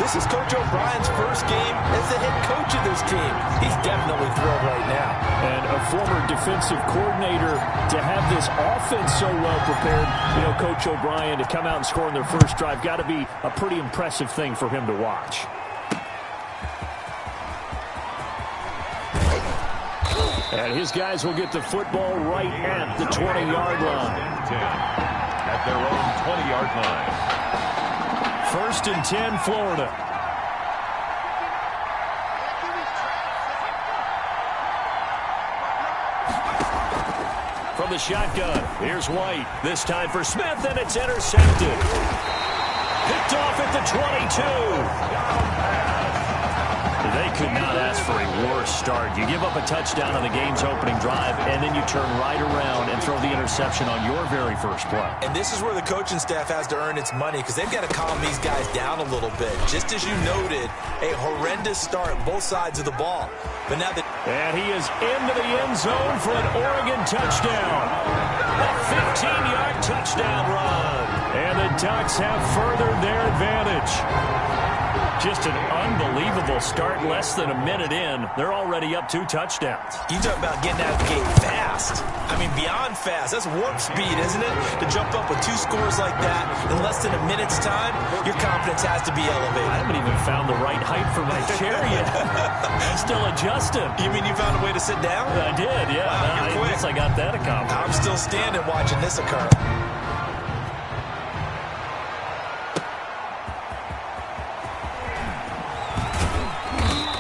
This is Coach O'Brien's first game as the head coach of this team. He's definitely thrilled right now. And a former defensive coordinator to have this offense so well prepared. You know, Coach O'Brien to come out and score in their first drive, got to be a pretty impressive thing for him to watch. And his guys will get the football right at the 20-yard line. At their own 20-yard line. 1st and 10, Florida. From the shotgun, here's White. This time for Smith, and it's intercepted. Picked off at the 22. They could not ask for a worse start. You give up a touchdown on the game's opening drive, and then you turn right around and throw the interception on your very first play. And this is where the coaching staff has to earn its money because they've got to calm these guys down a little bit. Just as you noted, a horrendous start both sides of the ball. But now that and he is into the end zone for an Oregon touchdown. A 15-yard touchdown run. And the Ducks have furthered their advantage. Just an unbelievable start. Less than a minute in, they're already up 2 touchdowns. You talk about getting out of the gate fast. I mean, beyond fast. That's warp speed, isn't it? To jump up with 2 scores like that in less than a minute's time, your confidence has to be elevated. I haven't even found the right height for my chair yet. I'm still adjusting. You mean you found a way to sit down? I did, yeah. Wow, you're quick. I guess I got that accomplished. I'm still standing watching this occur.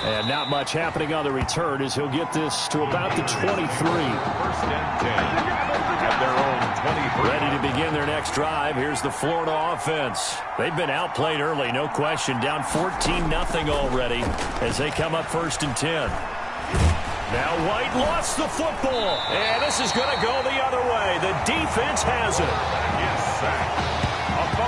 And not much happening on the return as he'll get this to about the 23. 1st and 10 at their own 23. Ready to begin their next drive. Here's the Florida offense. They've been outplayed early, no question. Down 14-0 already as they come up 1st and 10. Now White lost the football. And this is going to go the other way. The defense has it. Yes, sack.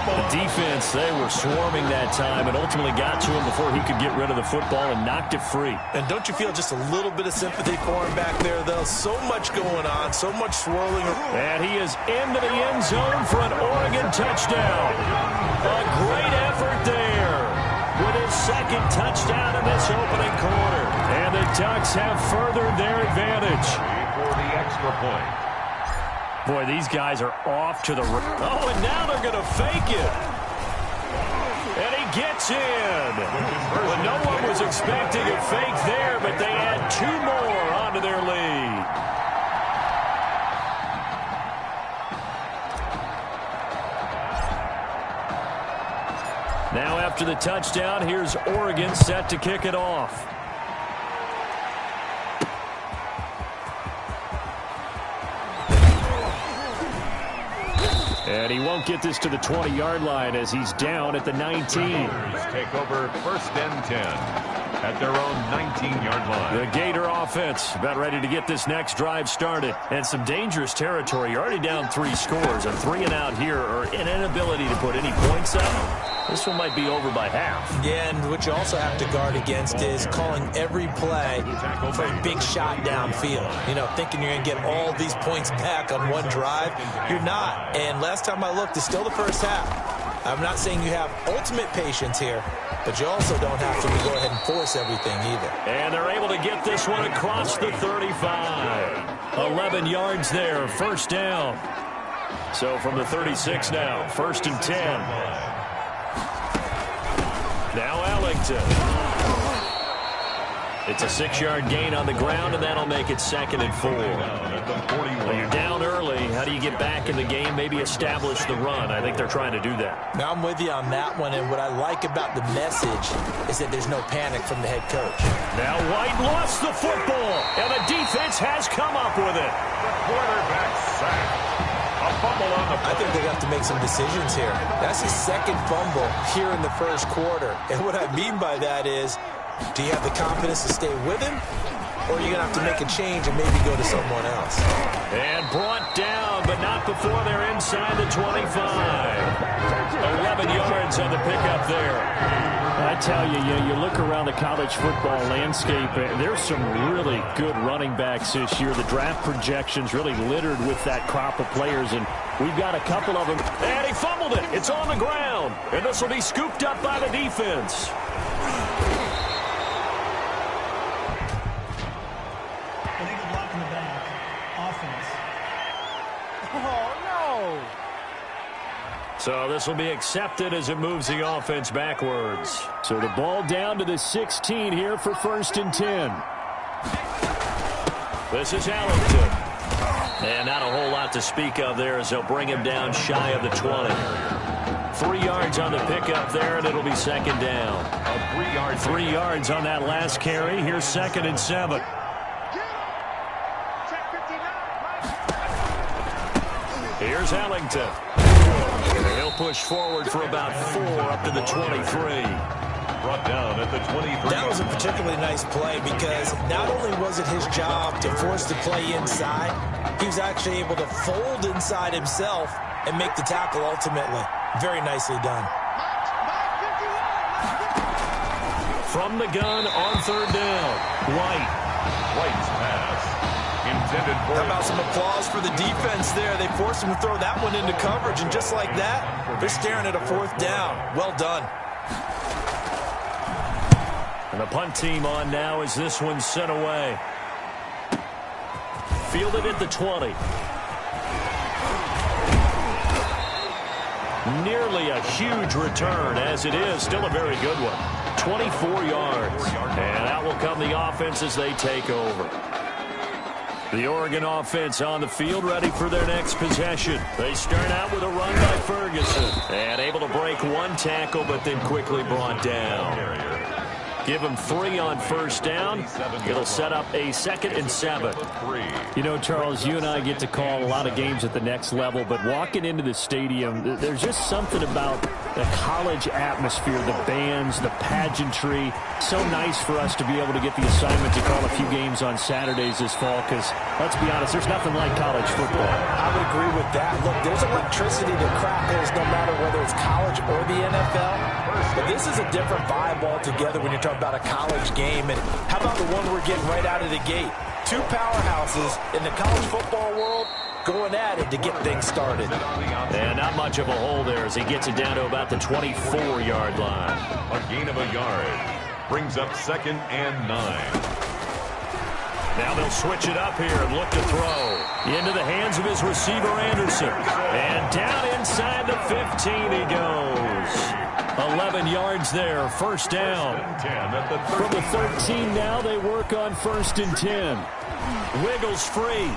The defense, they were swarming that time and ultimately got to him before he could get rid of the football and knocked it free. And don't you feel just a little bit of sympathy for him back there, though? So much going on, so much swirling. And he is into the end zone for an Oregon touchdown. A great effort there with his 2nd touchdown in this opening quarter. And the Ducks have furthered their advantage. For the extra point. Boy, these guys are off to the... Oh, and now they're going to fake it. And he gets in. Well, no one was expecting a fake there, but they add 2 more onto their lead. Now after the touchdown, here's Oregon set to kick it off. And he won't get this to the 20-yard line as he's down at the 19. Take over 1st and 10 at their own 19-yard line. The Gator offense about ready to get this next drive started. And some dangerous territory. You're already down 3 scores. A 3 and out here or an inability to put any points up. This one might be over by half. Yeah, and what you also have to guard against is calling every play for a big shot downfield. You know, thinking you're going to get all these points back on one drive. You're not. And last time I looked, it's still the first half. I'm not saying you have ultimate patience here, but you also don't have to go ahead and force everything either. And they're able to get this one across the 35. 11 yards there, first down. So from the 36 now, 1st and 10. Now Ellington. It's a 6-yard gain on the ground, and that'll make it 2nd and 4. Well, you're down early. How do you get back in the game, maybe establish the run? I think they're trying to do that. Now I'm with you on that one, and what I like about the message is that there's no panic from the head coach. Now White lost the football, and the defense has come up with it. The quarterback sacked. A fumble on the play. I think they have to make some decisions here. That's his 2nd fumble here in the 1st quarter, and what I mean by that is, do you have the confidence to stay with him, or are you going to have to make a change and maybe go to someone else? And brought down, but not before they're inside the 25. 11 yards on the pickup there. I tell you, you look around the college football landscape, there's some really good running backs this year. The draft projections really littered with that crop of players, and we've got a couple of them. And he fumbled it. It's on the ground, and this will be scooped up by the defense. So this will be accepted as it moves the offense backwards. So the ball down to the 16 here for 1st and 10. This is Ellington. And not a whole lot to speak of there as they'll bring him down shy of the 20. 3 yards on the pickup there, and it'll be 2nd down. 3 yards on that last carry. Here's 2nd and 7. Here's Ellington. He'll push forward for about 4 up to the 23. Brought down at the 23. That was a particularly nice play because not only was it his job to force the play inside, he was actually able to fold inside himself and make the tackle ultimately. Very nicely done. From the gun on 3rd down, White's pass. Intended for. How about some applause for the defense there? They forced him to throw that one into coverage, and just like that, they're staring at a 4th down. Well done. And the punt team on now as this one's sent away. Fielded at the 20. Nearly a huge return, as it is still a very good one. 24 yards. And out will come the offense as they take over. The Oregon offense on the field, ready for their next possession. They start out with a run by Ferguson. And able to break 1 tackle, but then quickly brought down. Give him 3 on 1st down. It'll set up a 2nd and 7. You know, Charles, you and I get to call a lot of games at the next level, but walking into the stadium, there's just something about the college atmosphere, the bands, the pageantry. So nice for us to be able to get the assignment to call a few games on Saturdays this fall because, let's be honest, there's nothing like college football. I would agree with that. Look, there's electricity that crackles no matter whether it's college or the NFL. But this is a different vibe altogether when you're talking about a college game. And how about the one we're getting right out of the gate? 2 powerhouses in the college football world going at it to get things started. And not much of a hole there as he gets it down to about the 24-yard line. A gain of a yard. Brings up 2nd and 9. Now they'll switch it up here and look to throw. Into the hands of his receiver, Anderson. And down inside the 15 he goes. 11 yards there, 1st down. From the 13 now, they work on 1st and 10. Wiggles free.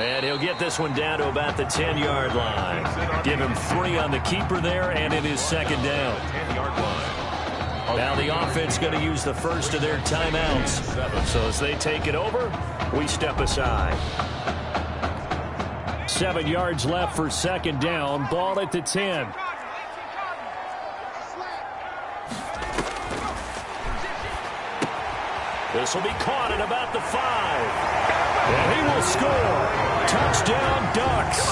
And he'll get this one down to about the 10-yard line. Give him 3 on the keeper there, and it is 2nd down. 10-yard line. Now the offense going to use the first of their timeouts. So as they take it over, we step aside. 7 yards left for 2nd down. Ball at the 10. This will be caught at about the 5. And he will score. Touchdown, Ducks.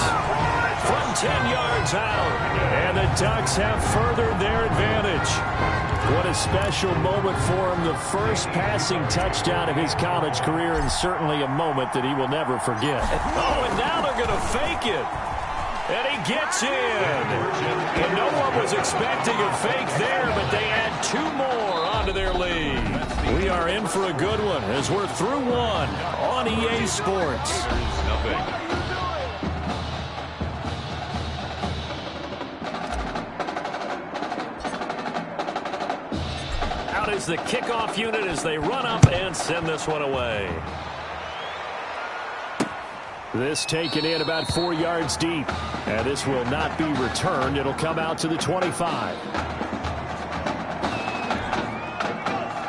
From 10 yards out. And the Ducks have furthered their advantage. What a special moment for him. The first passing touchdown of his college career, and certainly a moment that he will never forget. Oh, and now they're going to fake it. And he gets in. And no one was expecting a fake there, but they add 2 more onto their lead. We are in for a good one as we're through 1 on EA Sports. Out is the kickoff unit as they run up and send this one away. This taken in about 4 yards deep. And this will not be returned. It'll come out to the 25.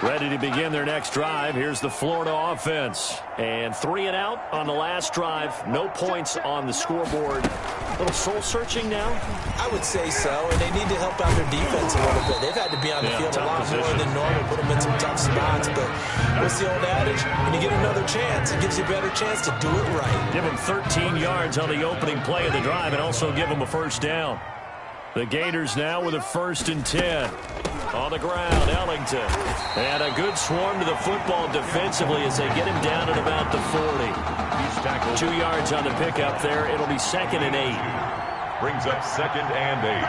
Ready to begin their next drive. Here's the Florida offense. And 3 and out on the last drive. No points on the scoreboard. A little soul-searching now? I would say so, and they need to help out their defense a little bit. They've had to be on the field a lot more than normal, put them in some tough spots. But what's the old adage? When you get another chance, it gives you a better chance to do it right. Give them 13 yards on the opening play of the drive and also give them a first down. The Gators now with a 1st and 10. On the ground, Ellington. And a good swarm to the football defensively as they get him down at about the 40. 2 yards on the pickup there. It'll be 2nd and 8. Brings up 2nd and 8.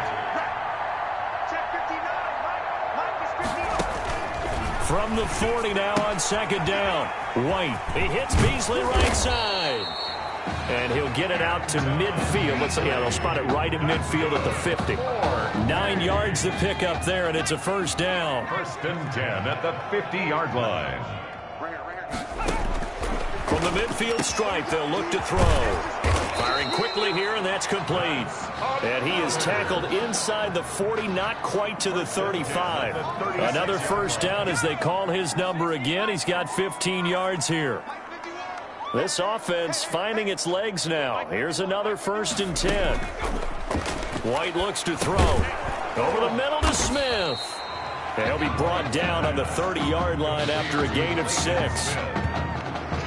From the 40 now on 2nd down. White. He hits Beasley right side. And he'll get it out to midfield. Let's see. Yeah, they'll spot it right at midfield at the 50. 9 yards to pick up there, and it's a first down. 1st and 10 at the 50-yard line. From the midfield stripe, they'll look to throw. Firing quickly here, and that's complete. And he is tackled inside the 40, not quite to the 35. Another first down as they call his number again. He's got 15 yards here. This offense finding its legs now. Here's another 1st and 10. White looks to throw. Over the middle to Smith. And he'll be brought down on the 30-yard line after a gain of 6.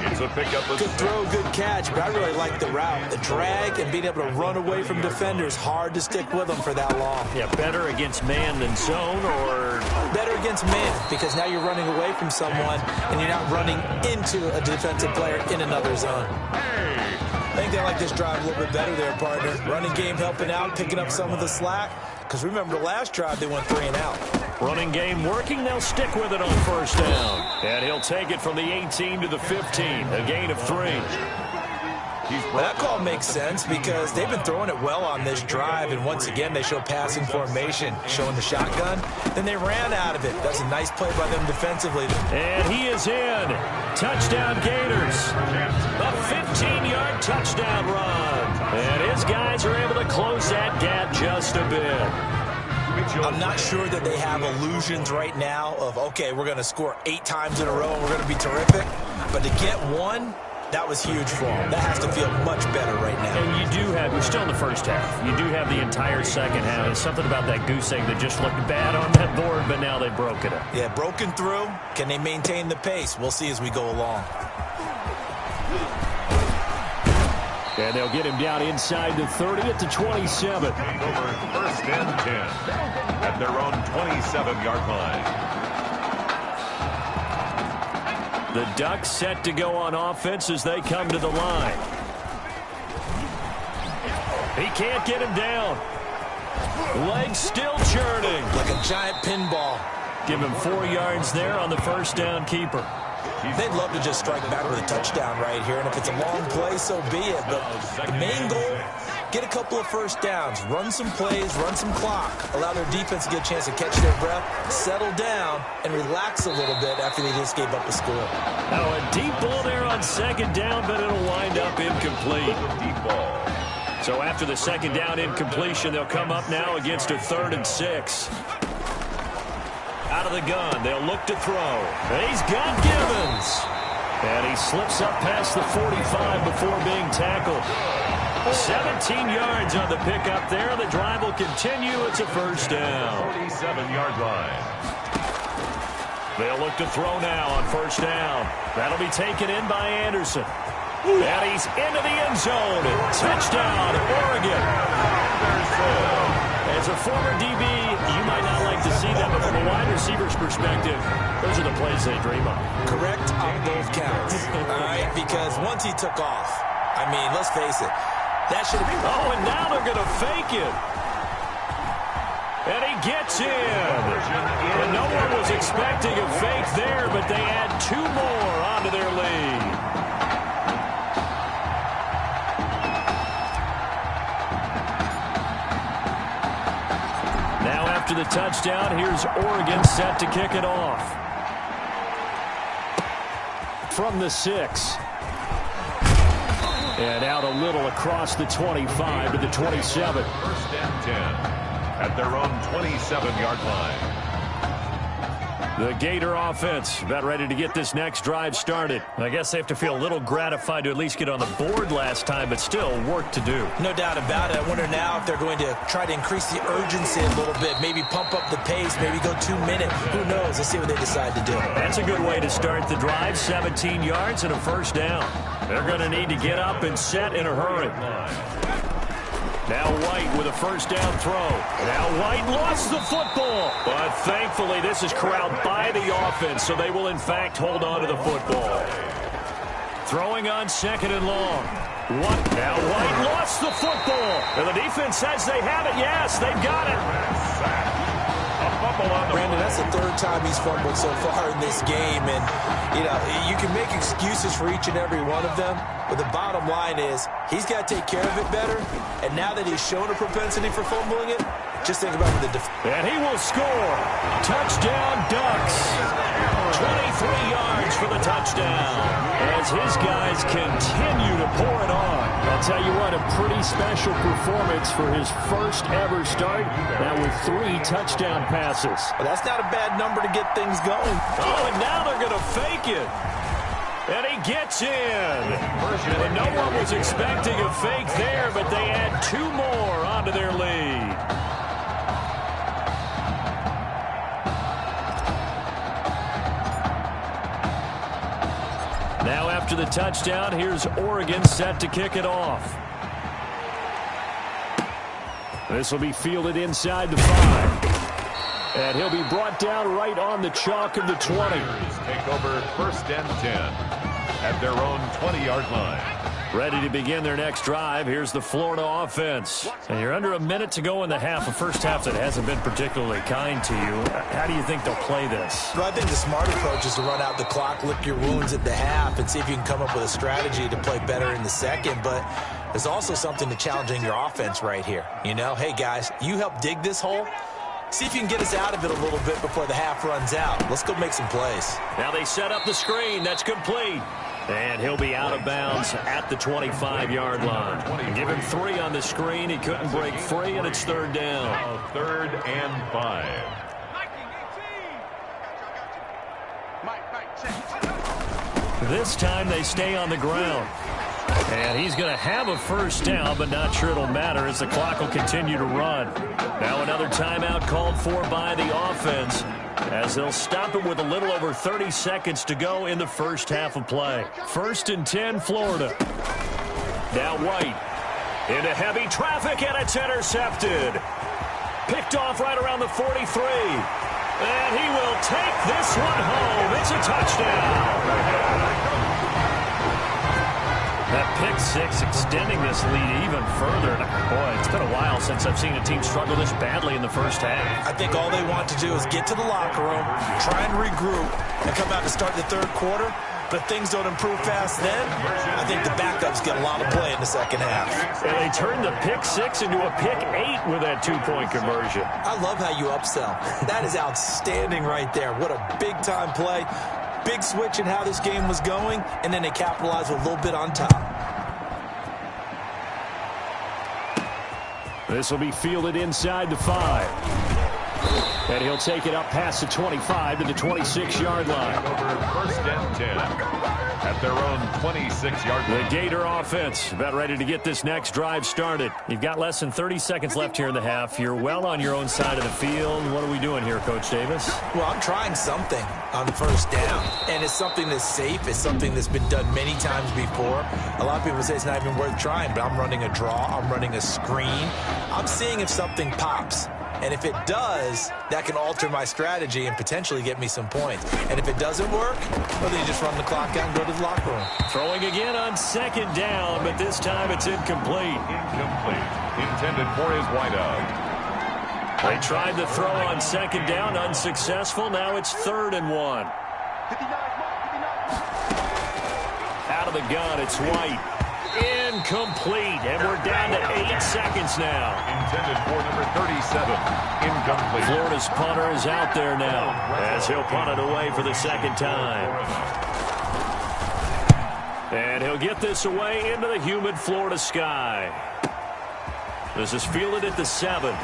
It's a pickup. Good throw, good catch, but I really like the route. The drag and being able to run away from defenders, hard to stick with them for that long. Yeah, better against man than zone, or? Better against man, because now you're running away from someone and you're not running into a defensive player in another zone. I think they like this drive a little bit better there, partner. Running game helping out, picking up some of the slack. Because remember, the last drive, they went 3 and out. Running game working. They'll stick with it on first down. And he'll take it from the 18 to the 15. A gain of 3. That call makes sense because they've been throwing it well on this drive. And once again, they show passing formation, showing the shotgun. Then they ran out of it. That's a nice play by them defensively. And he is in. Touchdown Gators. A 15-yard touchdown run. And his guys are able to close that gap just a bit. I'm not sure that they have illusions right now of, okay, we're going to score 8 times in a row and we're going to be terrific. But to get one, that was huge for them. That has to feel much better right now. And you do have, you're still in the first half. You do have the entire second half. There's something about that goose egg that just looked bad on that board, but now they broke it up. Yeah, broken through. Can they maintain the pace? We'll see as we go along. And they'll get him down inside the 30 at the 27. Over 1st and 10 at their own 27-yard line. The Ducks set to go on offense as they come to the line. He can't get him down. Legs still churning. Like a giant pinball. Give him 4 yards there on the first down keeper. They'd love to just strike back with a touchdown right here, and if it's a long play, so be it. But the main goal, get a couple of first downs, run some plays, run some clock, allow their defense to get a chance to catch their breath, settle down, and relax a little bit after they just gave up the score. Now a deep ball there on 2nd down, but it'll wind up incomplete. Deep ball. So after the 2nd down incompletion, they'll come up now against a 3rd and 6. Out of the gun, they'll look to throw. He's got Gibbons. And he slips up past the 45 before being tackled. 17 yards on the pickup there. The drive will continue. It's a first down. 47-yard line. They'll look to throw now on first down. That'll be taken in by Anderson. And he's into the end zone. Touchdown, Oregon. As a former DB, you might not like to see that, but from a wide receiver's perspective, those are the plays they dream of. Correct on both counts, all right? Because once he took off, I mean, let's face it, That should have been. Oh, and now they're going to fake it. And he gets in. And no one was expecting a fake there, but they add 2 more onto their lead. Now after the touchdown, here's Oregon set to kick it off. From the 6. And out a little across the 25 to the 27. First and 10. At their own 27-yard line. The Gator offense about ready to get this next drive started. I guess they have to feel a little gratified to at least get on the board last time, but still work to do. No doubt about it. I wonder now if they're going to try to increase the urgency a little bit, maybe pump up the pace, maybe go 2 minutes. Who knows? Let's see what they decide to do. That's a good way to start the drive. 17 yards and a first down. They're going to need to get up and set in a hurry. Now White with a first down throw. Now White lost the football. But thankfully this is corralled by the offense, so they will in fact hold on to the football. Throwing on 2nd and long. Now White lost the football. And the defense says they have it. Yes, they've got it. Brandon, that's the 3rd time he's fumbled so far in this game. And, you know, you can make excuses for each and every one of them. But the bottom line is he's got to take care of it better. And now that he's shown a propensity for fumbling it, just think about the defense. And he will score. Touchdown, Ducks. 23 yards for the touchdown. As his guys continue to pour it on. I'll tell you what, a pretty special performance for his first ever start. Now with 3 touchdown passes. Well, that's not a bad number to get things going. Oh, and now they're going to fake it. And he gets in. And no one was expecting a fake there, but they add 2 more onto their lead. Now after the touchdown, here's Oregon set to kick it off. This will be fielded inside the 5. And he'll be brought down right on the chalk of the 20. Take over first and 10 at their own 20-yard line. Ready to begin their next drive. Here's the Florida offense. And you're under a minute to go in the half, a first half that hasn't been particularly kind to you. How do you think they'll play this? Well, I think the smart approach is to run out the clock, lick your wounds at the half, and see if you can come up with a strategy to play better in the second. But there's also something to challenging your offense right here. You know, hey, guys, you help dig this hole. See if you can get us out of it a little bit before the half runs out. Let's go make some plays. Now they set up the screen. That's complete. And he'll be out of bounds at the 25-yard line. Give him 3 on the screen. He couldn't break free, and it's 3rd down. 3rd and 5. This time they stay on the ground. And he's going to have a first down, but not sure it'll matter as the clock will continue to run. Now another timeout called for by the offense as they'll stop it with a little over 30 seconds to go in the first half of play. 1st and 10, Florida. Now White into heavy traffic, and it's intercepted. Picked off right around the 43. And he will take this one home. It's a touchdown. That pick 6 extending this lead even further. Boy, it's been a while since I've seen a team struggle this badly in the first half. I think all they want to do is get to the locker room, try and regroup, and come out to start the 3rd quarter. But if things don't improve fast then, I think the backups get a lot of play in the second half. And they turned the pick 6 into a pick 8 with that 2-point conversion. I love how you upsell. That is outstanding right there. What a big-time play. Big switch in how this game was going, and then they capitalized with a little bit on top. This will be fielded inside the 5. And he'll take it up past the 25 to the 26-yard line. Over 1st and 10 at their own 26-yard line. The Gator offense about ready to get this next drive started. You've got less than 30 seconds left here in the half. You're well on your own side of the field. What are we doing here, Coach Davis? Well, I'm trying something on first down, and it's something that's safe. It's something that's been done many times before. A lot of people say it's not even worth trying, but I'm running a draw. I'm running a screen. I'm seeing if something pops. And if it does, that can alter my strategy and potentially get me some points. And if it doesn't work, well, then you just run the clock out and go to the locker room. Throwing again on second down, but this time it's incomplete. Incomplete. Intended for his wideout. They tried the throw on second down, unsuccessful. Now it's 3rd and 1. Out of the gun, it's White. Incomplete, and we're down to 8 seconds now. Intended for number 37. Incomplete. Florida's punter is out there now as he'll punt it away for the second time. And he'll get this away into the humid Florida sky. This is fielded at the 7.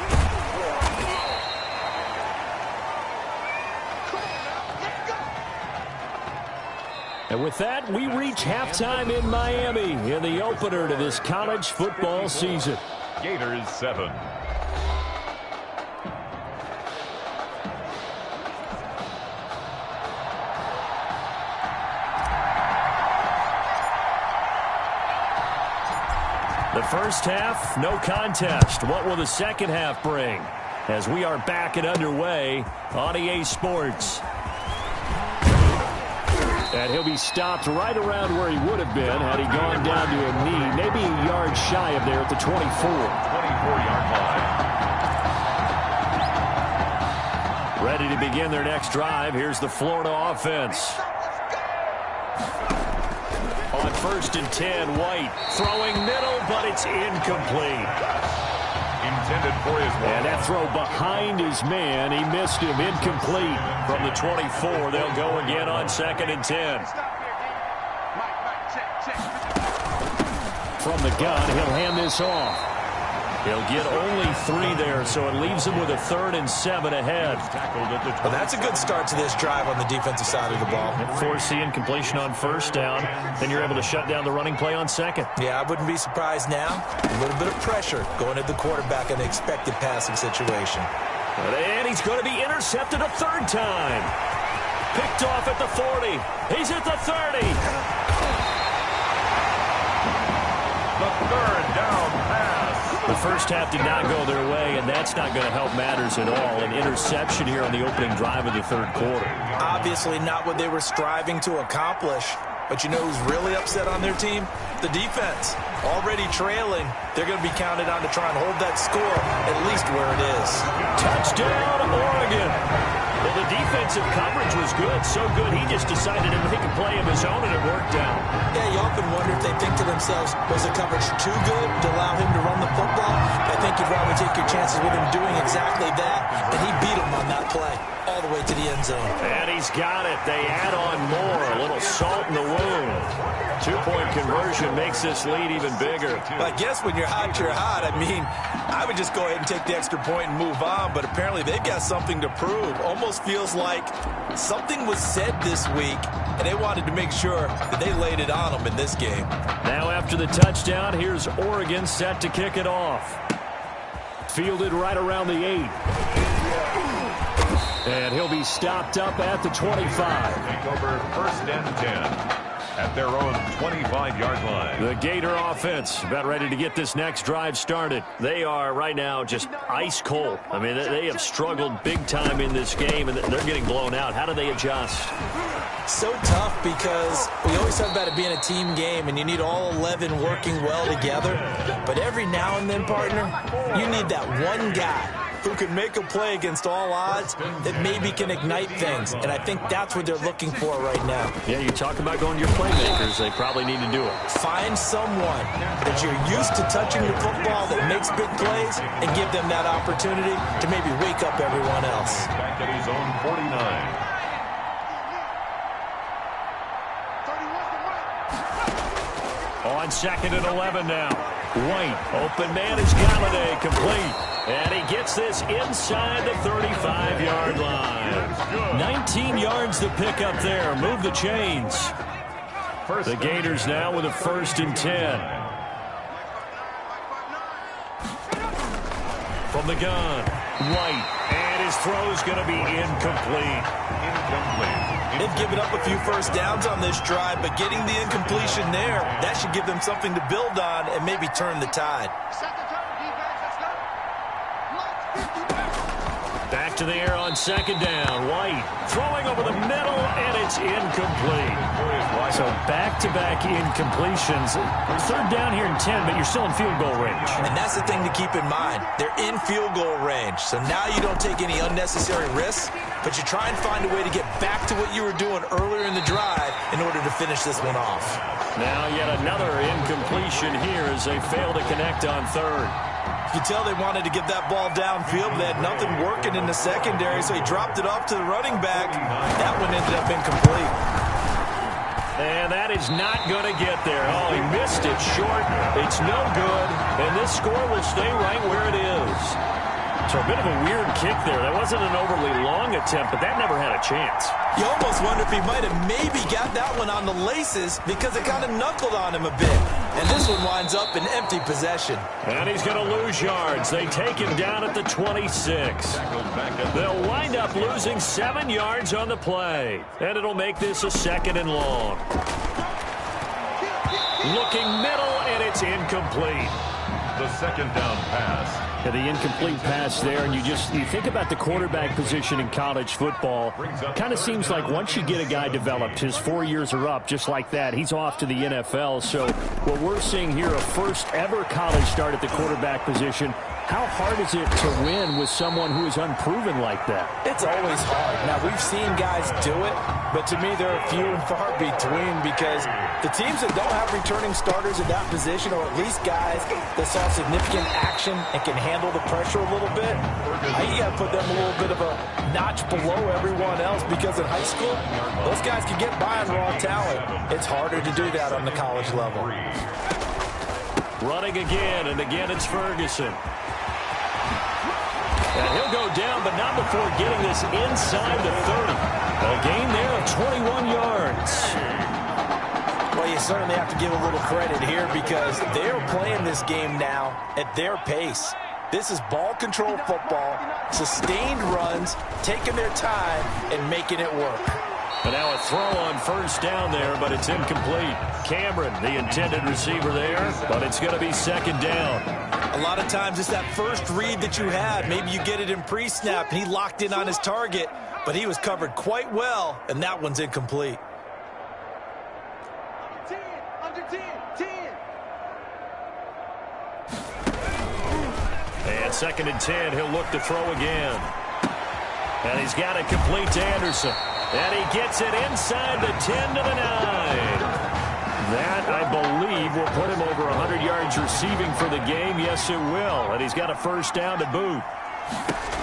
And with that, we reach halftime in Miami in the opener to this college football season. Gators 7. The first half, no contest. What will the second half bring? As we are back and underway on EA Sports. And he'll be stopped right around where he would have been had he gone down to a knee, maybe a yard shy of there at the 24. 24-yard line. Ready to begin their next drive. Here's the Florida offense. On 1st and 10, White throwing middle, but it's incomplete. Intended for his wideout. And that throw behind his man, he missed him, incomplete. From the 24, they'll go again on 2nd and 10. From the gun, he'll hand this off. He'll get only 3 there, so it leaves him with a 3rd and 7 ahead. Well, that's a good start to this drive on the defensive side of the ball. Force the incompletion on 1st down, then you're able to shut down the running play on 2nd. Yeah, I wouldn't be surprised now. A little bit of pressure going at the quarterback in an expected passing situation. And he's going to be intercepted a 3rd time. Picked off at the 40. He's at the 30. The 3rd down pass. The first half did not go their way, and that's not going to help matters at all. An interception here on the opening drive of the 3rd quarter. Obviously not what they were striving to accomplish. But you know who's really upset on their team? The defense. Already trailing. They're going to be counted on to try and hold that score at least where it is. Touchdown, Oregon. Well, the defensive coverage was good. So good, he just decided to make a play of his own, and it worked out. Yeah, you often wonder if they think to themselves, was the coverage too good to allow him to run the football? I think you'd rather take your chances with him doing exactly that, and he beat him on that play all the way to the end zone. And he's got it. They add on more. A little salt in the wound. 2-point conversion makes this lead even bigger. I guess when you're hot, you're hot. I mean, I would just go ahead and take the extra point and move on, but apparently they've got something to prove. Almost feels like something was said this week, and they wanted to make sure that they laid it on them in this game. Now after the touchdown, here's Oregon set to kick it off. Fielded right around the 8. And he'll be stopped up at the 25. Take over 1st and 10. At their own 25-yard line. The Gator offense about ready to get this next drive started. They are right now just ice cold. I mean, they have struggled big time in this game, and they're getting blown out. How do they adjust? So tough because we always talk about it being a team game, and you need all 11 working well together. But every now and then, partner, you need that one guy who can make a play against all odds that maybe can ignite things. And I think that's what they're looking for right now. Yeah, you talk about going to your playmakers. They probably need to do it. Find someone that you're used to touching the football that makes big plays and give them that opportunity to maybe wake up everyone else. Back at his own 49. On 2nd and 11 now. White, open man is Galladay, complete. And he gets this inside the 35-yard line. 19 yards to pick up there. Move the chains. The Gators now with a 1st and 10. From the gun, White. And his throw is going to be incomplete. They've given up a few first downs on this drive, but getting the incompletion there, that should give them something to build on and maybe turn the tide. Back to the air on second down. White throwing over the middle, and it's incomplete. So back-to-back incompletions. Third down here in 10, but you're still in field goal range. And that's the thing to keep in mind. They're in field goal range. So now you don't take any unnecessary risks, but you try and find a way to get back to what you were doing earlier in the drive in order to finish this one off. Now yet another incompletion here as they fail to connect on third. You can tell they wanted to get that ball downfield, but they had nothing working in the secondary, so he dropped it off to the running back. That one ended up incomplete. And that is not going to get there. Oh, he missed it short. It's no good, and this score will stay right where it is. So a bit of a weird kick there. That wasn't an overly long attempt, but that never had a chance. You almost wonder if he might have maybe got that one on the laces because it kind of knuckled on him a bit. And this one winds up in empty possession. And he's going to lose yards. They take him down at the 26. They'll wind up losing 7 yards on the play. And it'll make this a 2nd and long. Looking middle, and it's incomplete. The second down pass. The incomplete pass there, and you think about the quarterback position in college football. Kind of seems like once you get a guy developed, his 4 years are up, just like that. He's off to the NFL. So what we're seeing here, a first ever college start at the quarterback position. How hard is it to win with someone who is unproven like that? It's always hard. Now, we've seen guys do it, but to me, they're few and far between because the teams that don't have returning starters at that position, or at least guys that saw significant action and can handle the pressure a little bit, you got to put them a little bit of a notch below everyone else because in high school, those guys can get by on raw talent. It's harder to do that on the college level. Running again, and again it's Ferguson. And he'll go down, but not before getting this inside the 30. A gain there of 21 yards. Well, you certainly have to give a little credit here because they're playing this game now at their pace. This is ball control football, sustained runs, taking their time, and making it work. And now a throw on first down there, but it's incomplete. Cameron, the intended receiver there, but it's going to be 2nd down. A lot of times it's that first read that you had. Maybe you get it in pre-snap, and he locked in on his target, but he was covered quite well, and that one's incomplete. Under 10. And 2nd and 10, he'll look to throw again. And he's got it complete to Anderson. And he gets it inside the 10 to the 9. That, I believe, will put him over 100 yards receiving for the game. Yes, it will. And he's got a first down to boot.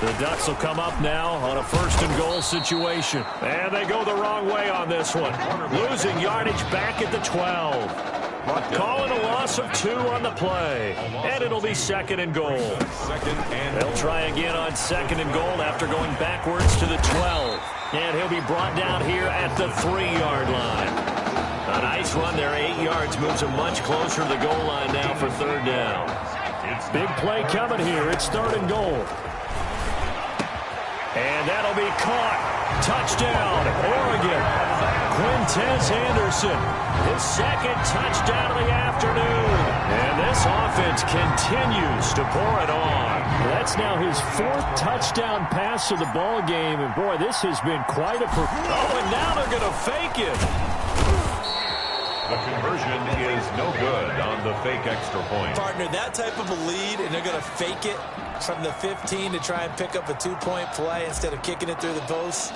The Ducks will come up now on a 1st and goal situation. And they go the wrong way on this one. Losing yardage back at the 12. Calling a loss of 2 on the play. And it'll be 2nd and goal. They'll try again on 2nd and goal after going backwards to the 12. And he'll be brought down here at the 3-yard line. A nice run there, 8 yards, moves him much closer to the goal line now for 3rd down. Big play coming here. It's 3rd and goal. And that'll be caught. Touchdown, Oregon. Quintez Anderson, his 2nd touchdown of the afternoon. And this offense continues to pour it on. That's now his 4th touchdown pass of the ball game. And, boy, this has been quite a... Oh, and now they're going to fake it. The conversion is no good on the fake extra point. Partner, that type of a lead, and they're going to fake it from the 15 to try and pick up a 2-point play instead of kicking it through the post.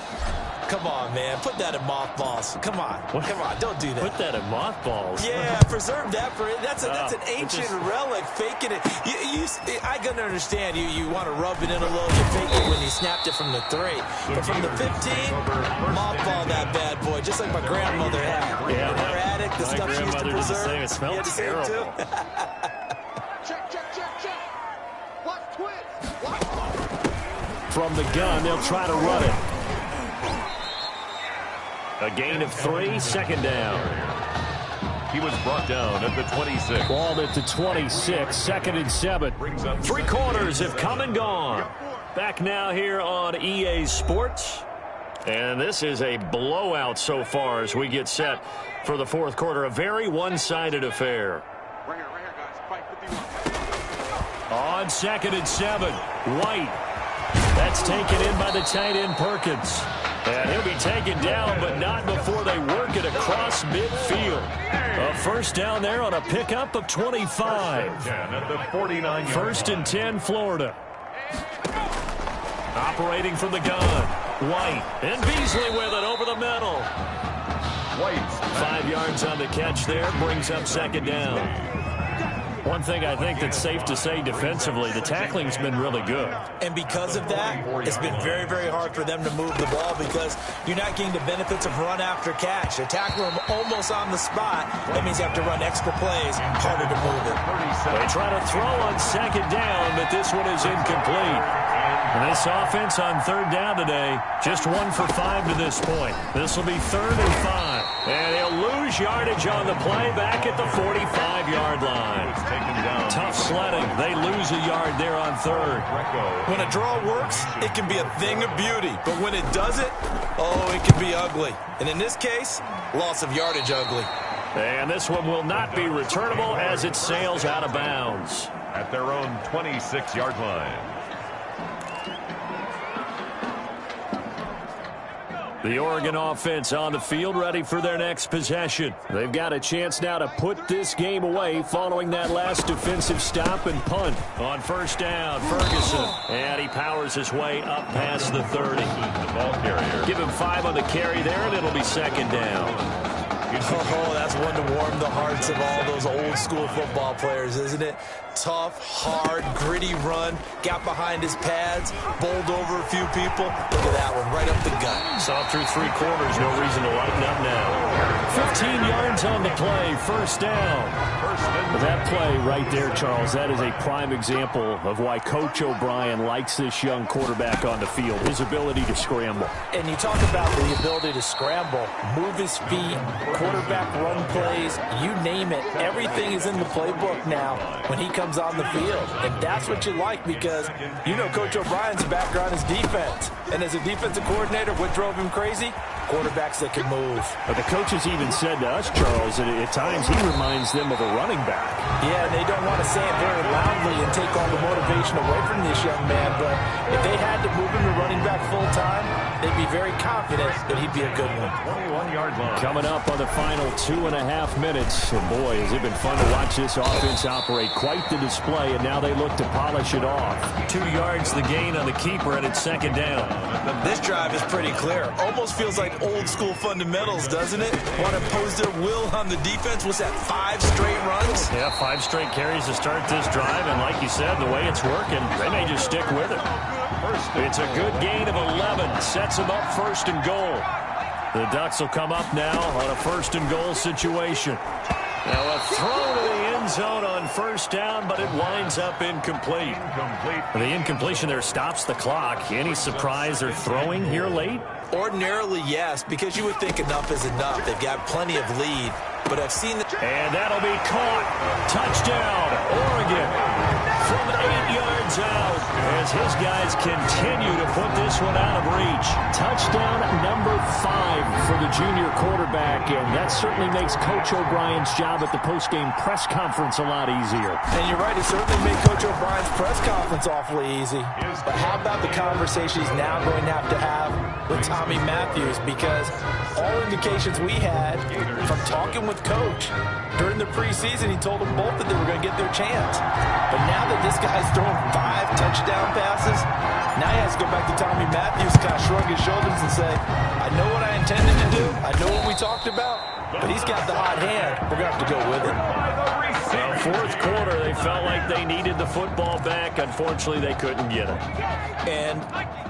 Come on, man. Put that in mothballs. Come on. What? Come on. Don't do that. Put that in mothballs. Yeah, preserve that for it. That's an ancient relic. Faking it. I can understand. You want to rub it in a little. You fake it when you snapped it from the 3. But from the 15, mothball that bad boy, just like my grandmother had. Yeah, her attic, the stuff she used to preserve. It smelled terrible. Check. Watch twist. From the gun, they'll try to run it. A gain of 3, 2nd down. He was brought down at the 26. Balled at the 26, 2nd and 7. 3 quarters have come and gone. Back now here on EA Sports. And this is a blowout so far as we get set for the 4th quarter. A very one-sided affair. Right here, guys. Fight 51. On 2nd and 7, White. That's taken in by the tight end Perkins. And he'll be taken down, but not before they work it across midfield. A first down there on a pickup of 25. At the 49. First and 10, Florida. Operating from the gun. White. And Beasley with it over the middle. White. 5 yards on the catch there. Brings up second down. One thing I think that's safe to say defensively, the tackling's been really good. And because of that, it's been very, very hard for them to move the ball because you're not getting the benefits of run after catch. They tackle them almost on the spot. That means you have to run extra plays, harder to move it. They try to throw on second down, but this one is incomplete. And this offense on third down today, just 1 for 5 to this point. This will be 3rd and 5. And he'll lose yardage on the play back at the 45-yard line. Tough sledding. They lose a yard there on 3rd. When a draw works, it can be a thing of beauty. But when it doesn't, oh, it can be ugly. And in this case, loss of yardage ugly. And this one will not be returnable as it sails out of bounds. At their own 26-yard line. The Oregon offense on the field ready for their next possession. They've got a chance now to put this game away following that last defensive stop and punt. On first down, Ferguson. And he powers his way up past the 30. The ball carrier. Give him 5 on the carry there, and it'll be second down. Oh, that's one to warm the hearts of all those old school football players, isn't it? Tough, hard, gritty run, got behind his pads, bowled over a few people. Look at that one, right up the gut. Saw through 3 quarters, no reason to lighten up now. 15 yards on the play, first down. That play right there, Charles, that is a prime example of why Coach O'Brien likes this young quarterback on the field, his ability to scramble. And you talk about the ability to scramble, move his feet, quarterback run plays, you name it. Everything is in the playbook now when he comes on the field. And that's what you like because you know Coach O'Brien's background is defense. And as a defensive coordinator, what drove him crazy? Quarterbacks that can move. But the coaches even said to us, Charles, that at times he reminds them of a running back. Yeah, and they don't want to say it very loudly and take all the motivation away from this young man, but if they had to move him to running back full time, they'd be very confident that he'd be a good one. 21-yard line. Coming up on the final 2.5 minutes. And boy, has it been fun to watch this offense operate. Quite the display, and now they look to polish it off. 2 yards the gain on the keeper, and it's second down. This drive is pretty clear. Almost feels like old school fundamentals, doesn't it? Want to impose their will on the defense? Was that 5 straight runs? Yeah, 5 straight carries to start this drive, and like you said, the way it's working, they may just stick with it. It's a good gain of 11. Sets them up first and goal. The Ducks will come up now on a first and goal situation. Now a throw to the end zone on first down, but it winds up incomplete. The incompletion there stops the clock. Any surprise they're throwing here late? Ordinarily, yes, because you would think enough is enough. They've got plenty of lead, but I've seen the... And that'll be caught. Touchdown, Oregon. From 8 yards out as his guys continue to put this one out of reach. Touchdown number 5 for the junior quarterback, and that certainly makes Coach O'Brien's job at the postgame press conference a lot easier. And you're right, it certainly made Coach O'Brien's press conference awfully easy. But how about the conversation he's now going to have with Tommy Matthews? Because all indications we had from talking with Coach during the preseason, he told them both that they were going to get their chance. But now that this guy's throwing 5 touchdown passes, now he has to go back to Tommy Matthews, kind of shrug his shoulders and say, I know what I intended to do. I know what we talked about. But he's got the hot hand. We're going to have to go with it. Well, fourth quarter, they felt like they needed the football back. Unfortunately, they couldn't get it. And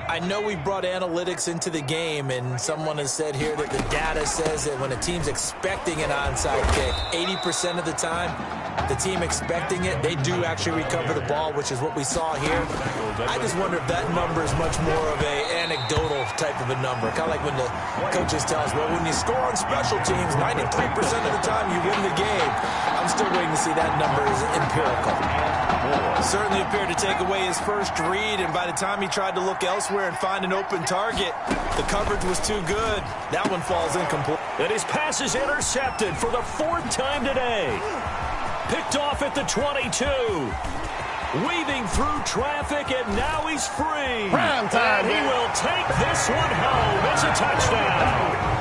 I know we brought analytics into the game, and someone has said here that the data says that when a team's expecting an onside kick, 80% of the time, the team expecting it, they do actually recover the ball, which is what we saw here. I just wonder if that number is much more of a anecdotal type of a number. Kind of like when the coaches tell us, well, when you score on special teams, 93% of the time you win the game. I'm still waiting to see that number is empirical. Certainly appeared to take away his first read, and by the time he tried to look elsewhere and find an open target, the coverage was too good. That one falls incomplete. And his pass is intercepted for the 4th time today. Picked off at the 22. weaving through traffic, and now he's free. Prime time, and he will take this one home. It's a touchdown.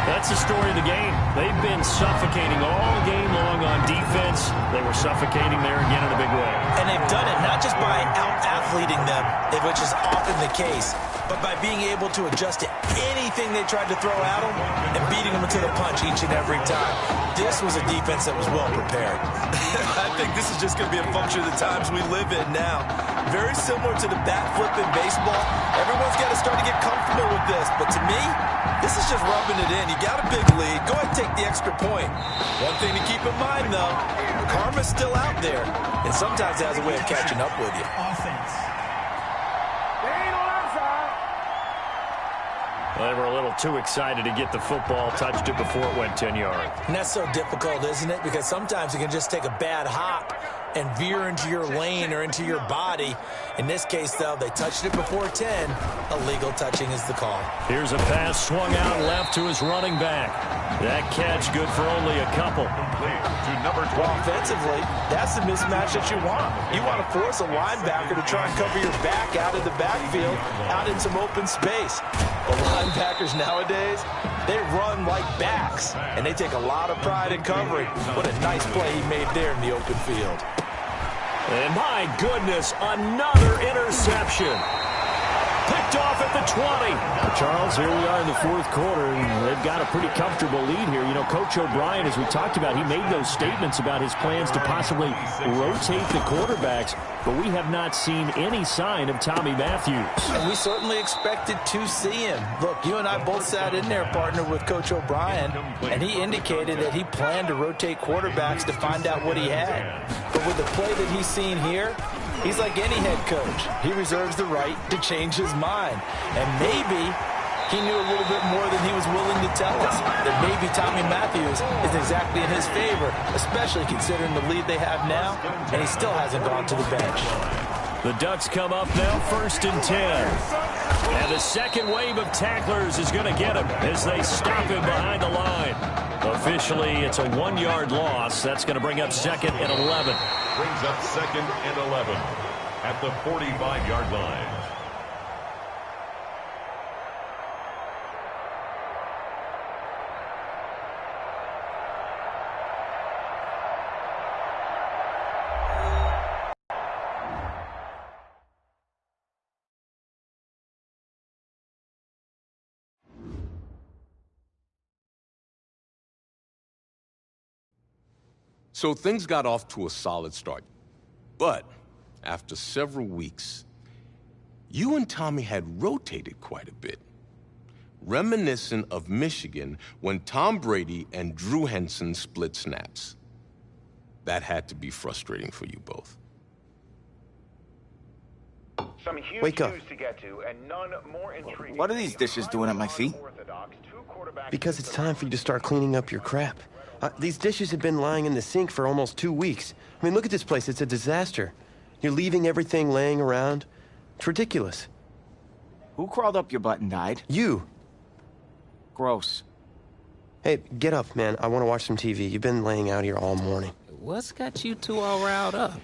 That's the story of the game. They've been suffocating all game long on defense. They were suffocating there again in a big way. And they've done it not just by out-athleting them, which is often the case, but by being able to adjust to anything they tried to throw at them and beating them into the punch each and every time. This was a defense that was well prepared. I think this is just going to be a function of the times we live in now. Very similar to the bat flip in baseball. Everyone's got to start to get comfortable with this, but to me, this is just rubbing it in. You got a big lead. Go ahead and take the extra point. One thing to keep in mind, though, karma's still out there, and sometimes it has a way of catching up with you. Well, they were a little too excited to get the football, touched it before it went 10 yards. And that's so difficult, isn't it? Because sometimes you can just take a bad hop and veer into your lane or into your body. In this case, though, they touched it before 10. Illegal touching is the call. Here's a pass swung out left to his running back. That catch good for only a couple. To number 12. Well, offensively, that's the mismatch that you want. You want to force a linebacker to try and cover your back out of the backfield, out in some open space. The linebackers nowadays, they run like backs, and they take a lot of pride in covering. What a nice play he made there in the open field. And my goodness, another interception. Picked off at the 20. Charles, here we are in the fourth quarter, and they've got a pretty comfortable lead here. You know, Coach O'Brien, as we talked about, he made those statements about his plans to possibly rotate the quarterbacks, but we have not seen any sign of Tommy Matthews. And we certainly expected to see him. Look, you and I both sat in there, partner, with Coach O'Brien, and he indicated that he planned to rotate quarterbacks to find out what he had. But with the play that he's seen here, he's like any head coach. He reserves the right to change his mind. And maybe he knew a little bit more than he was willing to tell us. That maybe Tommy Matthews is exactly in his favor, especially considering the lead they have now, and he still hasn't gone to the bench. The Ducks come up now, 1st and 10. And the second wave of tacklers is going to get him as they stop him behind the line. Officially, it's a 1-yard loss. That's going to bring up 2nd and 11. Brings up 2nd and 11 at the 45-yard line. So things got off to a solid start. But after several weeks, you and Tommy had rotated quite a bit. Reminiscent of Michigan when Tom Brady and Drew Henson split snaps. That had to be frustrating for you both. Some huge Wake up. news to get to, and none more intriguing. What are these dishes doing at my feet? Because it's time for you to start cleaning up your crap. These dishes have been lying in the sink for almost 2 weeks. I mean, look at this place. It's a disaster. You're leaving everything laying around. It's ridiculous. Who crawled up your butt and died? You. Gross. Hey, get up, man. I want to watch some TV. You've been laying out here all morning. What's got you two all riled up?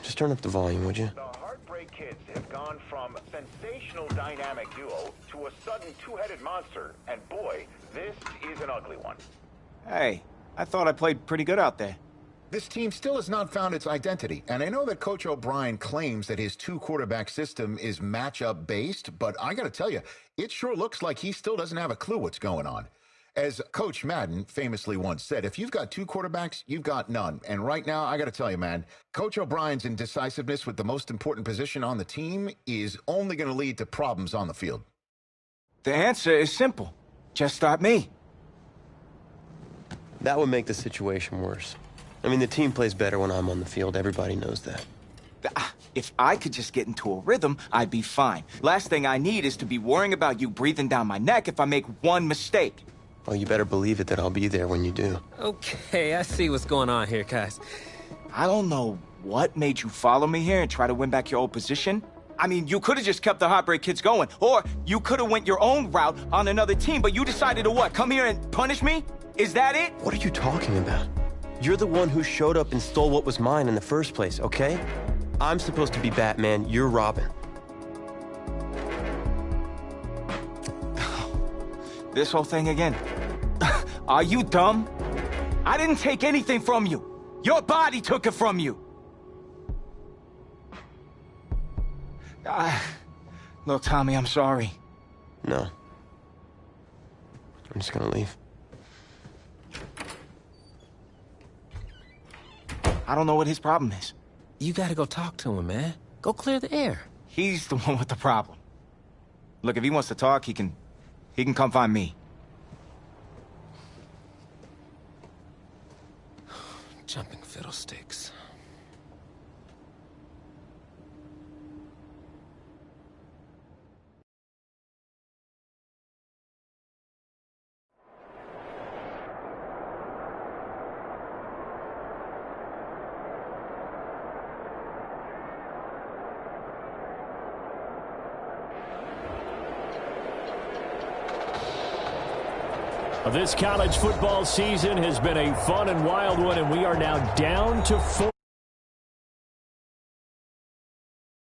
Just turn up the volume, would you? The Heartbreak Kids have gone from sensational dynamic duo to a sudden two-headed monster, and boy, this is an ugly one. Hey, I thought I played pretty good out there. This team still has not found its identity, and I know that Coach O'Brien claims that his two-quarterback system is matchup-based, but I gotta tell you, it sure looks like he still doesn't have a clue what's going on. As Coach Madden famously once said, if you've got two quarterbacks, you've got none. And right now, I gotta tell you, man, Coach O'Brien's indecisiveness with the most important position on the team is only gonna lead to problems on the field. The answer is simple. Just start me. That would make the situation worse. I mean, the team plays better when I'm on the field. Everybody knows that. If I could just get into a rhythm, I'd be fine. Last thing I need is to be worrying about you breathing down my neck if I make one mistake. Well, you better believe it that I'll be there when you do. Okay, I see what's going on here, guys. I don't know what made you follow me here and try to win back your old position. I mean, you could have just kept the Heartbreak Kids going, or you could have went your own route on another team, but you decided to what? Come here and punish me? Is that it? What are you talking about? You're the one who showed up and stole what was mine in the first place, okay? I'm supposed to be Batman, you're Robin. This whole thing again. Are you dumb? I didn't take anything from you. Your body took it from you. Look, Tommy, I'm sorry. No. I'm just gonna leave. I don't know what his problem is. You gotta go talk to him, man. Go clear the air. He's the one with the problem. Look, if he wants to talk, he can come find me. Jumping fiddlesticks. This college football season has been a fun and wild one, and we are now down to 4.